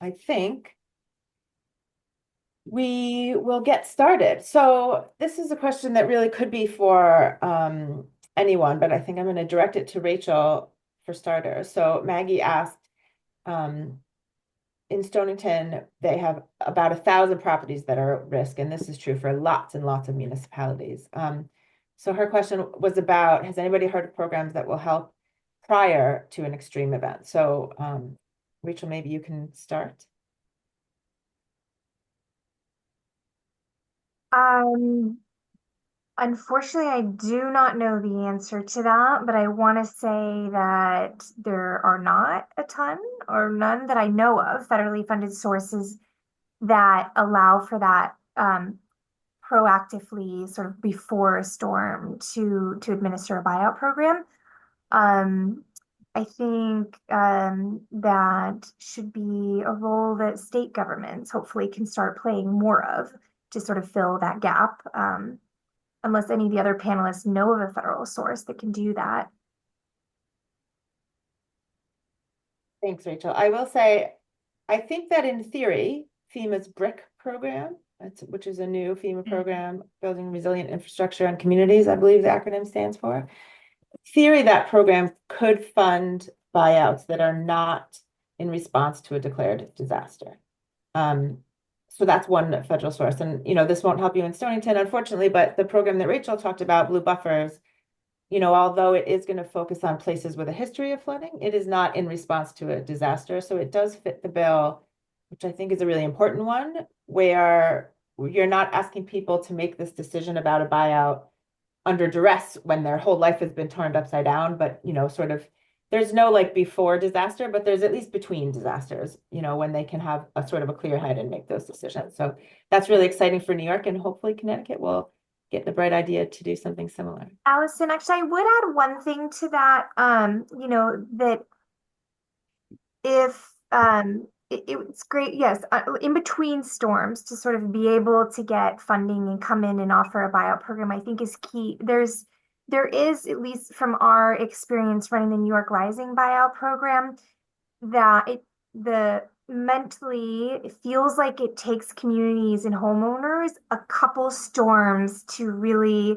I think we will get started. So this is a question that really could be for anyone, but I think I'm going to direct it to Rachel for starters. So Maggie asked, in Stonington, they have about 1,000 properties that are at risk, and this is true for lots and lots of municipalities. So her question was about, has anybody heard of programs that will help prior to an extreme event? So Rachel, maybe you can start. Unfortunately, I do not know the answer to that, but I want to say that there are not a ton or none that I know of federally funded sources that allow for that proactively sort of before a storm to administer a buyout program. I think that should be a role that state governments hopefully can start playing more of to sort of fill that gap, unless any of the other panelists know of a federal source that can do that. Thanks, Rachel. I will say, I think that in theory, FEMA's BRIC program which is a new FEMA program, Building Resilient Infrastructure and Communities, I believe the acronym stands for. Theory, that program could fund buyouts that are not in response to a declared disaster. So that's one federal source. And, this won't help you in Stonington, unfortunately, but the program that Rachel talked about, Blue Buffers, although it is going to focus on places with a history of flooding, it is not in response to a disaster. So it does fit the bill, which I think is a really important one, where you're not asking people to make this decision about a buyout under duress when their whole life has been turned upside down, but sort of there's no like before disaster, but there's at least between disasters, when they can have a sort of a clear head and make those decisions. So that's really exciting for New York, and hopefully Connecticut will get the bright idea to do something similar. Allison, actually, I would add one thing to that, that if it's great, yes, in between storms to sort of be able to get funding and come in and offer a buyout program, I think is key. There is, at least from our experience running the New York Rising buyout program, that mentally it feels like it takes communities and homeowners a couple storms to really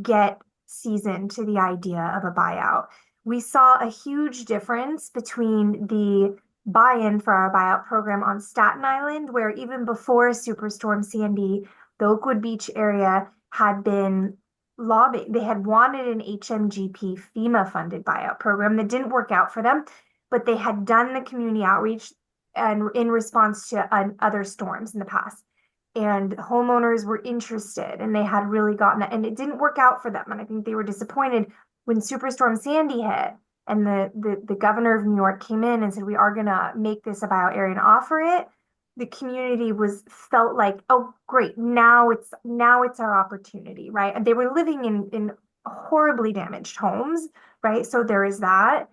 get seasoned to the idea of a buyout. We saw a huge difference between the buy-in for our buyout program on Staten Island, where even before Superstorm Sandy, the Oakwood Beach area had been lobbying. They had wanted an HMGP FEMA funded buyout program that didn't work out for them, but they had done the community outreach and in response to other storms in the past. And homeowners were interested, and they had really gotten it, and it didn't work out for them. And I think they were disappointed when Superstorm Sandy hit, and the governor of New York came in and said, we are gonna make this a buyout area and offer it. The community felt like, oh, great, now it's our opportunity, right? And they were living in horribly damaged homes, right? So there is that.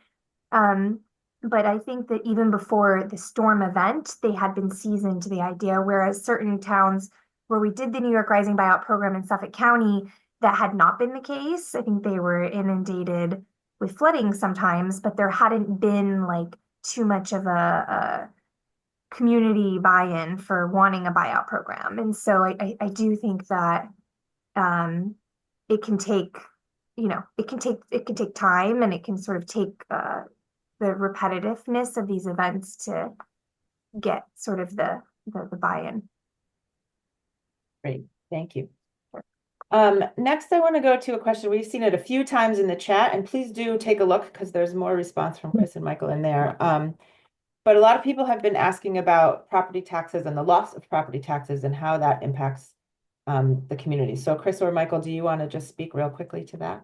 But I think that even before the storm event, they had been seasoned to the idea, whereas certain towns where we did the New York Rising buyout program in Suffolk County, that had not been the case. I think they were inundated with flooding sometimes, but there hadn't been like too much of a community buy-in for wanting a buyout program. And so I do think that it can take, it can take time, and it can sort of take the repetitiveness of these events to get sort of the buy-in. Great, thank you. Next, I want to go to a question. We've seen it a few times in the chat, and please do take a look because there's more response from Chris and Michael in there. But a lot of people have been asking about property taxes and the loss of property taxes and how that impacts the community. So Chris or Michael, do you want to just speak real quickly to that?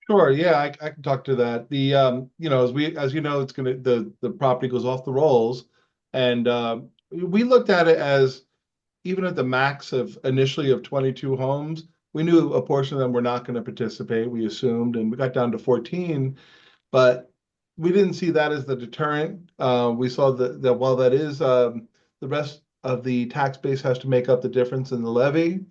Sure. Yeah, I can talk to that. The as you know, it's the property goes off the rolls, and we looked at it as even at the max of initially of 22 homes, we knew a portion of them were not going to participate. We assumed, and we got down to 14, but we didn't see that as the deterrent. We saw that while that is the rest of the tax base has to make up the difference in the levy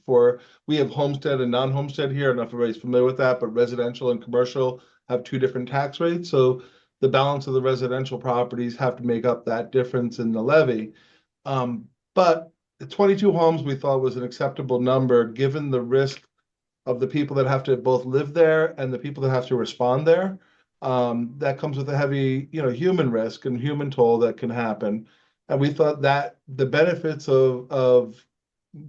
we have homestead and non-homestead here. I don't know if everybody's familiar with that, but residential and commercial have two different tax rates. So the balance of the residential properties have to make up that difference in the levy. But 22 homes we thought was an acceptable number given the risk of the people that have to both live there and the people that have to respond there. That comes with a heavy, human risk and human toll that can happen. And we thought that the benefits of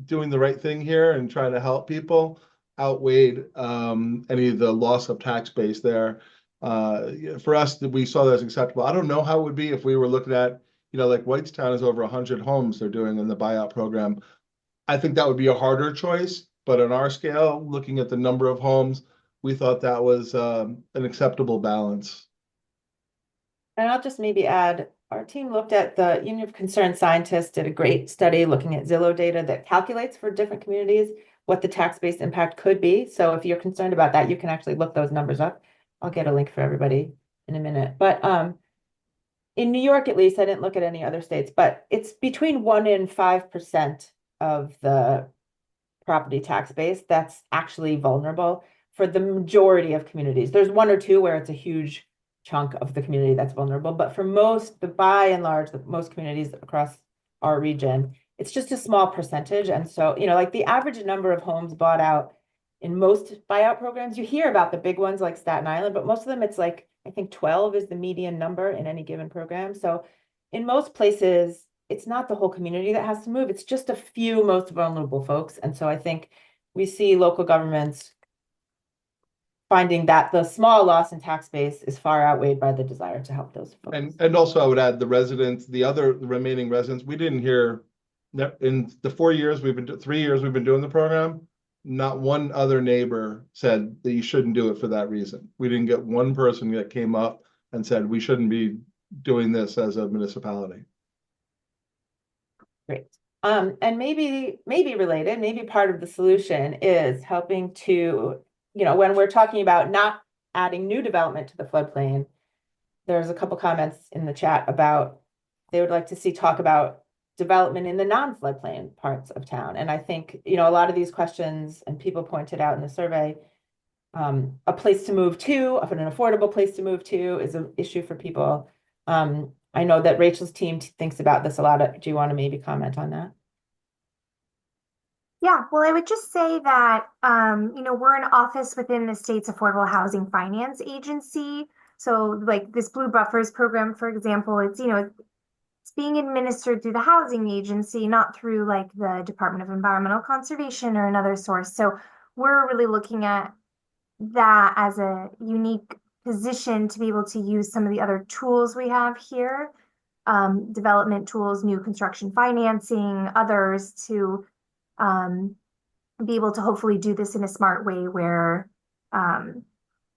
doing the right thing here and trying to help people outweighed any of the loss of tax base there. For us, we saw that as acceptable. I don't know how it would be if we were looking at, like Whitestown is over 100 homes they're doing in the buyout program. I think that would be a harder choice, but on our scale, looking at the number of homes, we thought that was an acceptable balance. And I'll just maybe add, our team looked at the Union of Concerned Scientists did a great study looking at Zillow data that calculates for different communities what the tax-based impact could be. So if you're concerned about that, you can actually look those numbers up. I'll get a link for everybody in a minute. But in New York, at least, I didn't look at any other states, but it's between 1% and 5% of the property tax base that's actually vulnerable for the majority of communities. There's one or two where it's a huge chunk of the community that's vulnerable, but for most, by and large, most communities across our region, it's just a small percentage. And so, like the average number of homes bought out in most buyout programs, you hear about the big ones like Staten Island, but most of them, it's like, I think 12 is the median number in any given program. So in most places, it's not the whole community that has to move. It's just a few most vulnerable folks. And so I think we see local governments finding that the small loss in tax base is far outweighed by the desire to help those folks. And also I would add the residents, the remaining residents, we didn't hear in the 3 years we've been doing the program, not one other neighbor said that you shouldn't do it for that reason. We didn't get one person that came up and said we shouldn't be doing this as a municipality. Great. And maybe related, maybe part of the solution is helping to, when we're talking about not adding new development to the floodplain, there's a couple comments in the chat about they would like to see talk about development in the non-floodplain parts of town. And I think, a lot of these questions, and people pointed out in the survey, a place to move to, an affordable place to move to is an issue for people. I know that Rachel's team thinks about this a lot. Do you want to maybe comment on that? Yeah, well, I would just say that, we're an office within the state's Affordable Housing Finance Agency. So like this Blue Buffers program, for example, it's being administered through the housing agency, not through like the Department of Environmental Conservation or another source. So we're really looking at that as a unique position to be able to use some of the other tools we have here, development tools, new construction financing, others to be able to hopefully do this in a smart way where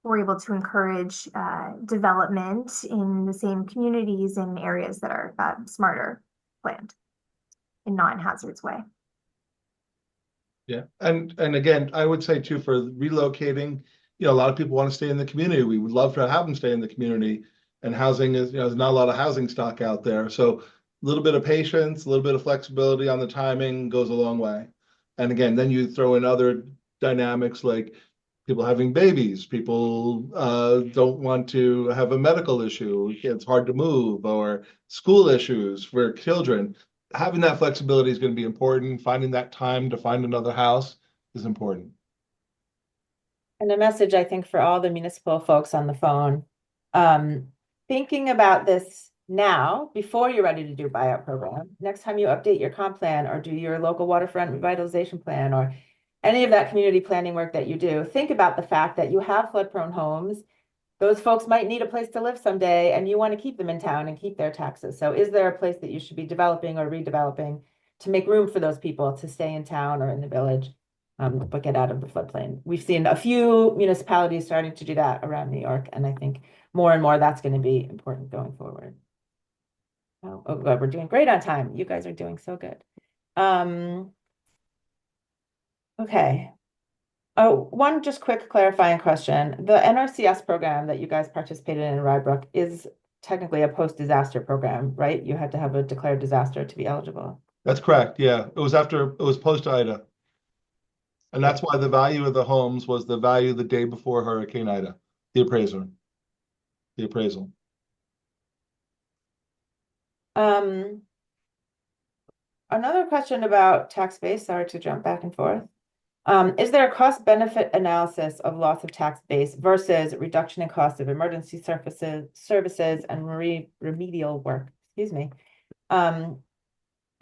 we're able to encourage development in the same communities in areas that are smarter planned in non-hazards way. Yeah, and again, I would say too, for relocating, a lot of people want to stay in the community. We would love to have them stay in the community, and housing is, there's not a lot of housing stock out there. So a little bit of patience, a little bit of flexibility on the timing goes a long way. And again, then you throw in other dynamics like people having babies, people don't want to have a medical issue, it's hard to move, or school issues for children. Having that flexibility is going to be important. Finding that time to find another house is important. And a message, I think, for all the municipal folks on the phone, thinking about this now, before you're ready to do buyout program, next time you update your comp plan or do your local waterfront revitalization plan or any of that community planning work that you do, think about the fact that you have flood-prone homes. Those folks might need a place to live someday, and you want to keep them in town and keep their taxes. So is there a place that you should be developing or redeveloping to make room for those people to stay in town or in the village, but get out of the floodplain? We've seen a few municipalities starting to do that around New York, and I think more and more that's going to be important going forward. Oh, God, we're doing great on time. You guys are doing so good. Okay. Oh, one just quick clarifying question. The NRCS program that you guys participated in Rybrook is technically a post-disaster program, right? You had to have a declared disaster to be eligible. That's correct. Yeah, it was post Ida. And that's why the value of the homes was the value the day before Hurricane Ida, the appraisal. Another question about tax base, sorry to jump back and forth. Is there a cost benefit analysis of loss of tax base versus reduction in cost of emergency services and remedial work? Excuse me. I'm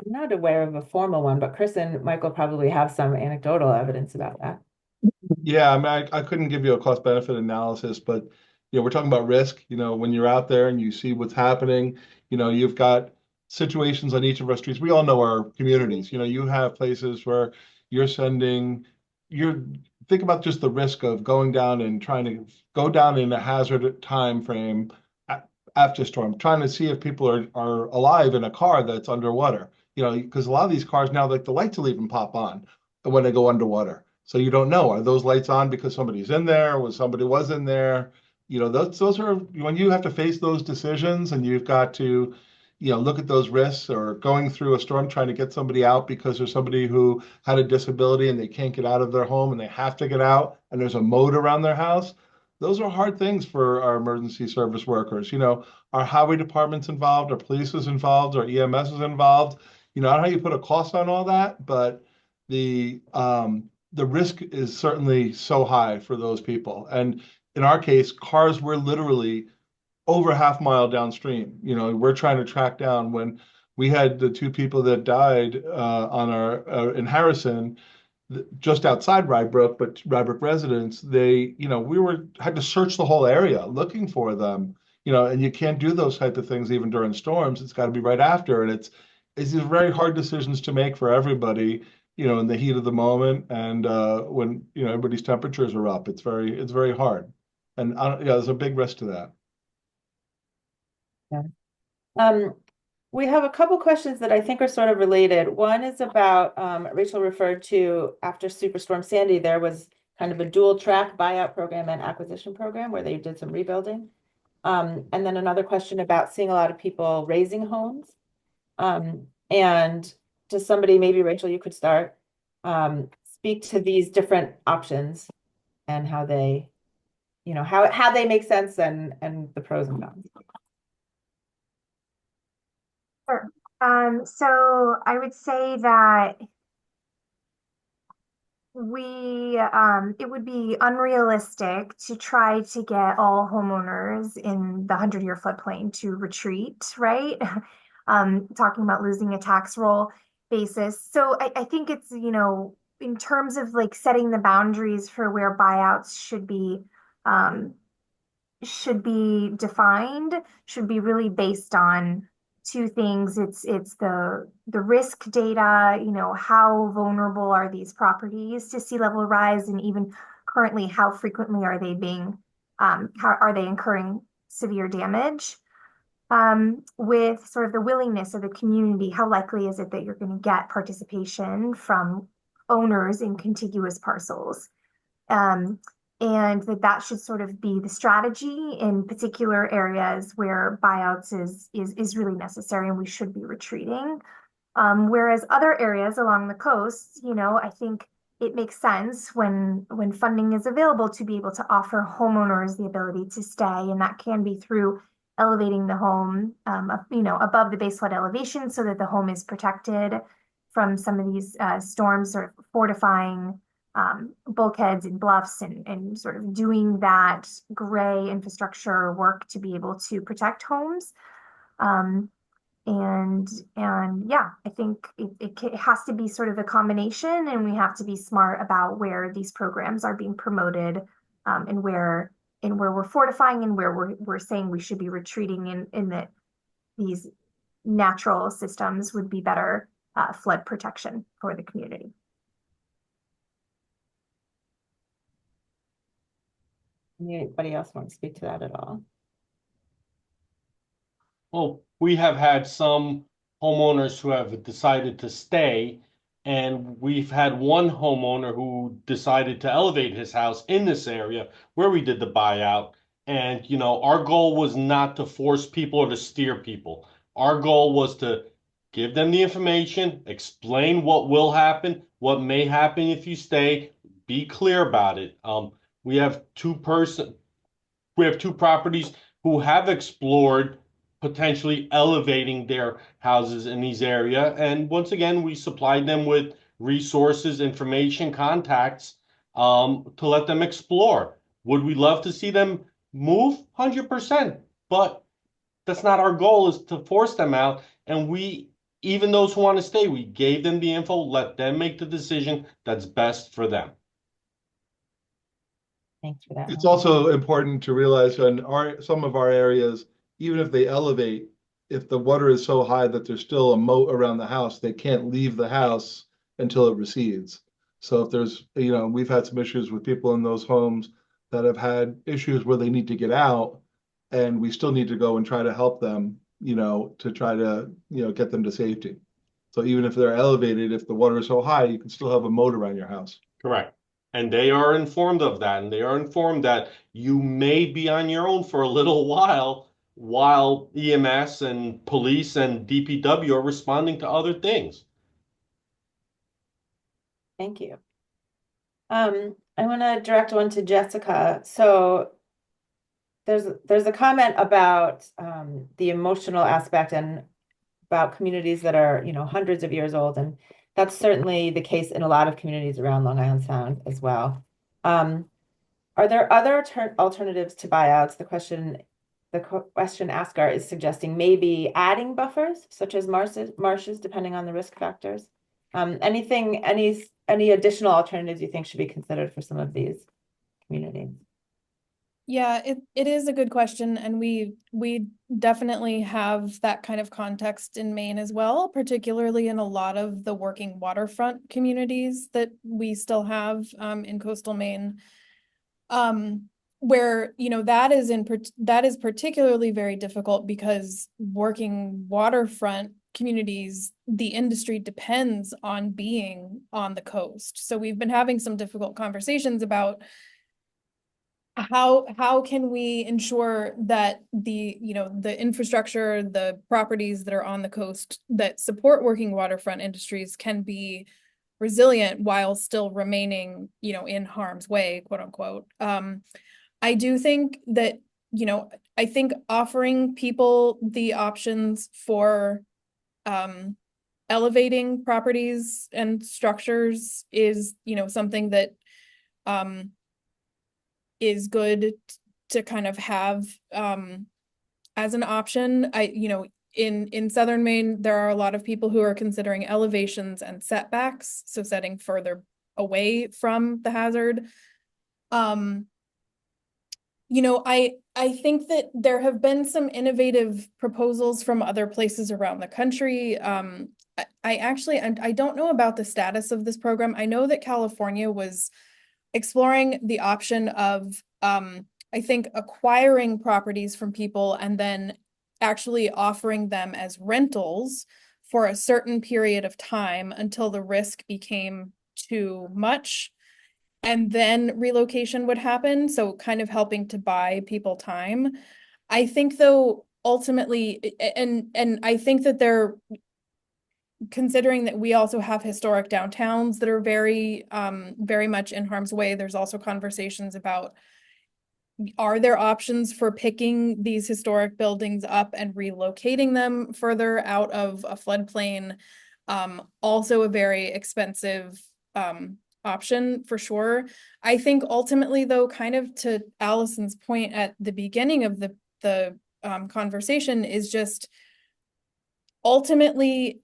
not aware of a formal one, but Chris and Michael probably have some anecdotal evidence about that. Yeah, I mean, I couldn't give you a cost benefit analysis, but we're talking about risk. When you're out there and you see what's happening, you've got situations on each of our streets. We all know our communities. You have places where think about just the risk of going down and trying to go down in a hazard time frame after storm, trying to see if people are alive in a car that's underwater. Because a lot of these cars now, like the lights will even pop on when they go underwater. So you don't know, are those lights on because somebody's in there, somebody was in there? Those are when you have to face those decisions, and you've got to look at those risks, or going through a storm trying to get somebody out because there's somebody who had a disability and they can't get out of their home and they have to get out, and there's a moat around their house. Those are hard things for our emergency service workers. Our highway department's involved, our police is involved, our EMS is involved. I don't know how you put a cost on all that, but the risk is certainly so high for those people. And in our case, cars were literally over a half mile downstream. We're trying to track down when we had the two people that died on our in Harrison, just outside Rybrook, but Rybrook residents. Had to search the whole area looking for them. And you can't do those type of things even during storms. It's got to be right after, and it's these very hard decisions to make for everybody. In the heat of the moment, and when everybody's temperatures are up, it's very hard, and there's a big risk to that. Yeah. We have a couple questions that I think are sort of related. One is about, Rachel referred to after Superstorm Sandy, there was kind of a dual track buyout program and acquisition program where they did some rebuilding. And then another question about seeing a lot of people raising homes. And to somebody, maybe Rachel, you could start, speak to these different options and how they, how they make sense and the pros and cons. Sure. So I would say that it would be unrealistic to try to get all homeowners in the 100-year floodplain to retreat, right? Talking about losing a tax roll basis. So I think it's, in terms of like setting the boundaries for where buyouts should be defined, should be really based on two things. It's the risk data, how vulnerable are these properties to sea level rise, and even currently how frequently are they how are they incurring severe damage, with sort of the willingness of the community. How likely is it that you're going to get participation from owners in contiguous parcels? And that should sort of be the strategy in particular areas where buyouts is really necessary and we should be retreating. Whereas other areas along the coast, I think it makes sense when funding is available to be able to offer homeowners the ability to stay, and that can be through elevating the home, above the base flood elevation so that the home is protected from some of these storms, sort of fortifying bulkheads and bluffs and sort of doing that gray infrastructure work to be able to protect homes. And yeah, I think it has to be sort of a combination, and we have to be smart about where these programs are being promoted, and where we're fortifying and where we're saying we should be retreating in that these natural systems would be better flood protection for the community. Anybody else want to speak to that at all? Well, we have had some homeowners who have decided to stay, and we've had one homeowner who decided to elevate his house in this area where we did the buyout. And, our goal was not to force people or to steer people. Our goal was to give them the information, explain what will happen, what may happen if you stay, be clear about it. We have two properties who have explored potentially elevating their houses in these areas. And once again, we supplied them with resources, information, contacts, to let them explore. Would we love to see them move? 100%. But that's not our goal, is to force them out. And even those who want to stay, we gave them the info, let them make the decision that's best for them. Thanks for that. It's also important to realize in some of our areas, even if they elevate, if the water is so high that there's still a moat around the house, they can't leave the house until it recedes. So if there's, we've had some issues with people in those homes that have had issues where they need to get out, and we still need to go and try to help them, to try to, get them to safety. So even if they're elevated, if the water is so high, you can still have a moat around your house. Correct. And they are informed of that, and they are informed that you may be on your own for a little while EMS and police and DPW are responding to other things. Thank you. I want to direct one to Jessica. So there's a comment about the emotional aspect and about communities that are, you know, hundreds of years old, and that's certainly the case in a lot of communities around Long Island Sound as well. Are there other alternatives to buyouts? The question asker is suggesting maybe adding buffers, such as marshes, depending on the risk factors. Any additional alternatives you think should be considered for some of these communities? Yeah, it is a good question, and we definitely have that kind of context in Maine as well, particularly in a lot of the working waterfront communities that we still have in coastal Maine. Where, you know, that is particularly very difficult because working waterfront communities, the industry depends on being on the coast. So we've been having some difficult conversations about how can we ensure that the, you know, the infrastructure, the properties that are on the coast that support working waterfront industries can be resilient while still remaining, you know, in harm's way, quote unquote. I do think that, you know, I think offering people the options for elevating properties and structures is, you know, something that is good to kind of have as an option. You know, in southern Maine, there are a lot of people who are considering elevations and setbacks, so setting further away from the hazard. You know, I think that there have been some innovative proposals from other places around the country. I don't know about the status of this program. I know that California was exploring the option of, I think, acquiring properties from people and then actually offering them as rentals for a certain period of time until the risk became too much, and then relocation would happen. So kind of helping to buy people time. I think though, ultimately, and I think that they're considering that we also have historic downtowns that are very, very much in harm's way. There's also conversations about, are there options for picking these historic buildings up and relocating them further out of a floodplain? Also a very expensive option for sure. I think ultimately though, kind of to Allison's point at the beginning of the conversation, is just ultimately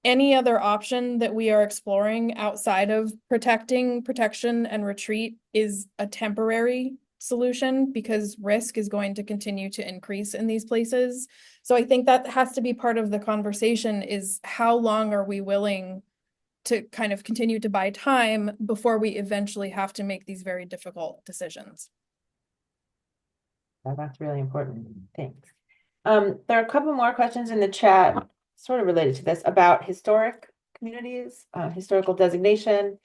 any other option that we are exploring outside of protection and retreat is a temporary solution because risk is going to continue to increase in these places. So I think that has to be part of the conversation, is how long are we willing to kind of continue to buy time before we eventually have to make these very difficult decisions. Yeah, that's really important. Thanks. There are a couple more questions in the chat, sort of related to this, about historic communities, historical designation.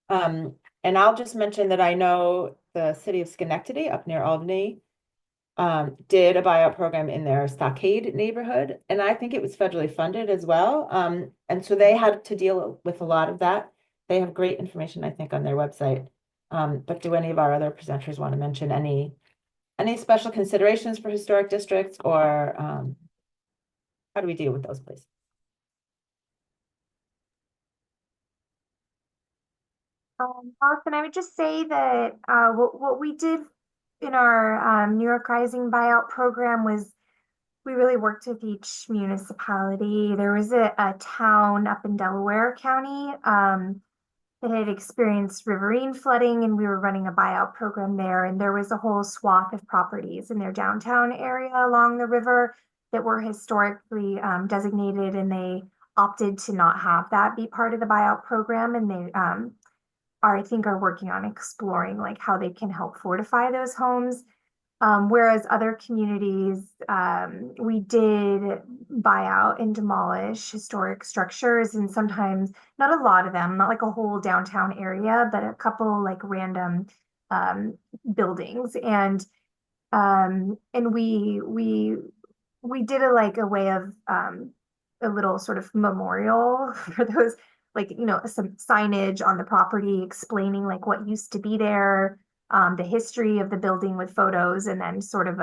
And I'll just mention that I know the city of Schenectady up near Albany did a buyout program in their Stockade neighborhood, and I think it was federally funded as well. And so they had to deal with a lot of that. They have great information, I think, on their website. But do any of our other presenters want to mention any special considerations for historic districts, or how do we deal with those places? Allison, I would just say that what we did in our New York Rising buyout program was we really worked with each municipality. There was a town up in Delaware County that had experienced riverine flooding, and we were running a buyout program there. And there was a whole swath of properties in their downtown area along the river that were historically designated, and they opted to not have that be part of the buyout program. And they I think are working on exploring like how they can help fortify those homes. Whereas other communities, we did buy out and demolish historic structures, and sometimes not a lot of them, not like a whole downtown area, but a couple like random buildings. And we did a way of a little sort of memorial for those, like, you know, some signage on the property explaining like what used to be there, the history of the building with photos, and then sort of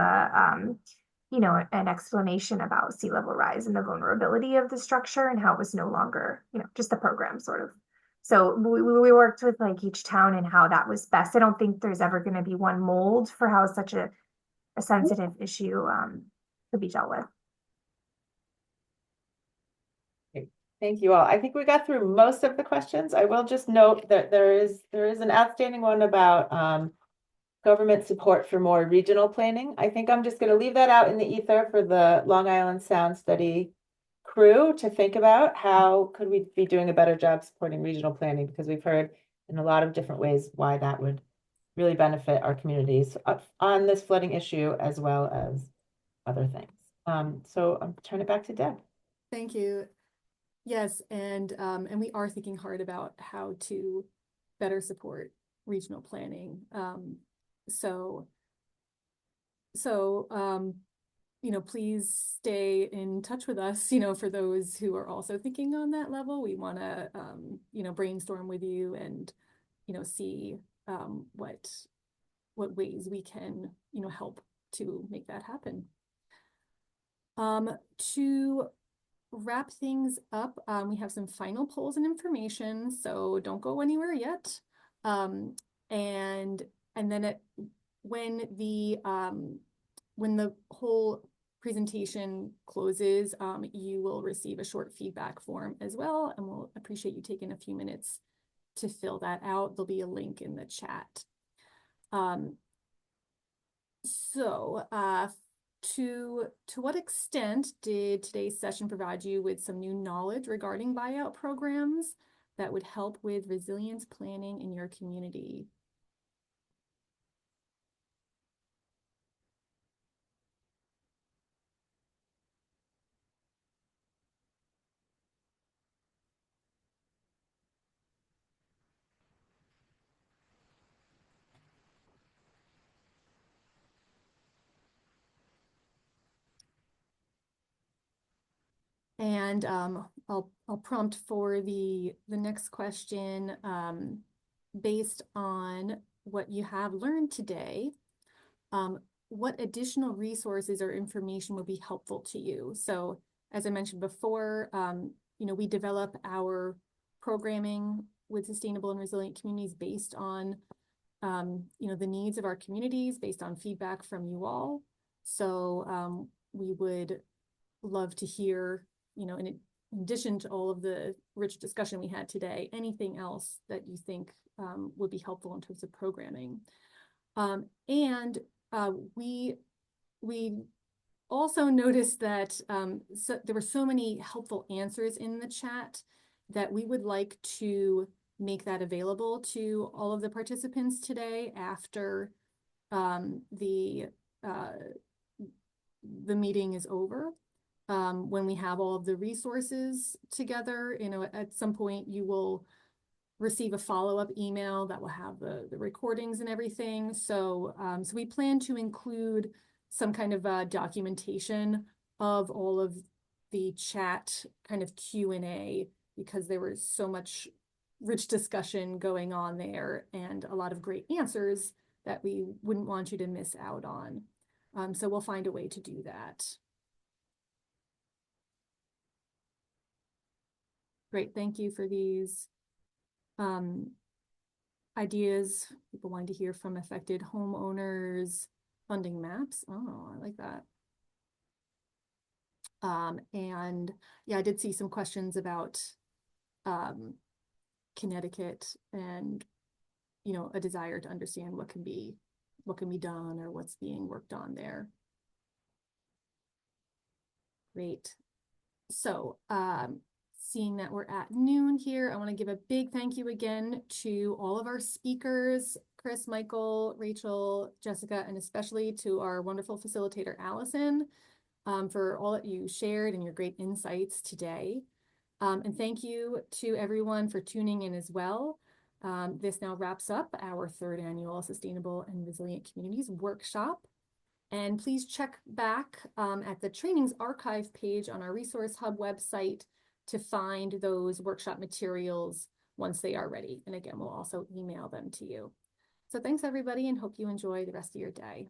you know, an explanation about sea level rise and the vulnerability of the structure and how it was no longer, you know, just the program sort of. So we worked with like each town and how that was best. I don't think there's ever going to be one mold for how such a sensitive issue could be dealt with. Thank you all. I think we got through most of the questions. I will just note that there is an outstanding one about government support for more regional planning. I think I'm just going to leave that out in the ether for the Long Island Sound Study crew to think about. How could we be doing a better job supporting regional planning? Because we've heard in a lot of different ways why that would really benefit our communities on this flooding issue as well as other things. So I'm turning it back to Deb. Thank you. Yes, and we are thinking hard about how to better support regional planning. You know, please stay in touch with us, you know, for those who are also thinking on that level. We want to, you know, brainstorm with you and, you know, see what ways we can, you know, help to make that happen. To wrap things up, we have some final polls and information, so don't go anywhere yet. And then when the whole presentation closes, you will receive a short feedback form as well, and we'll appreciate you taking a few minutes to fill that out. There'll be a link in the chat. To what extent did today's session provide you with some new knowledge regarding buyout programs that would help with resilience planning in your community? And I'll prompt for the next question based on what you have learned today. What additional resources or information would be helpful to you? So as I mentioned before, you know, we develop our programming with sustainable and resilient communities based on, you know, the needs of our communities, based on feedback from you all. So we would love to hear, you know, in addition to all of the rich discussion we had today, anything else that you think would be helpful in terms of programming. We also noticed that there were so many helpful answers in the chat that we would like to make that available to all of the participants today after the meeting is over. When we have all of the resources together, you know, at some point you will receive a follow-up email that will have the recordings and everything. So we plan to include some kind of documentation of all of the chat kind of Q&A, because there was so much rich discussion going on there and a lot of great answers that we wouldn't want you to miss out on. So we'll find a way to do that. Great, thank you for these ideas. People wanting to hear from affected homeowners, funding maps. Oh, I like that. And yeah, I did see some questions about Connecticut and, you know, a desire to understand what can be done or what's being worked on there. Great. So seeing that we're at noon here, I want to give a big thank you again to all of our speakers, Chris, Michael, Rachel, Jessica, and especially to our wonderful facilitator, Allison, for all that you shared and your great insights today. And thank you to everyone for tuning in as well. This now wraps up our third annual Sustainable and Resilient Communities Workshop. And please check back at the trainings archive page on our Resource Hub website to find those workshop materials once they are ready. And again, we'll also email them to you. So thanks everybody, and hope you enjoy the rest of your day.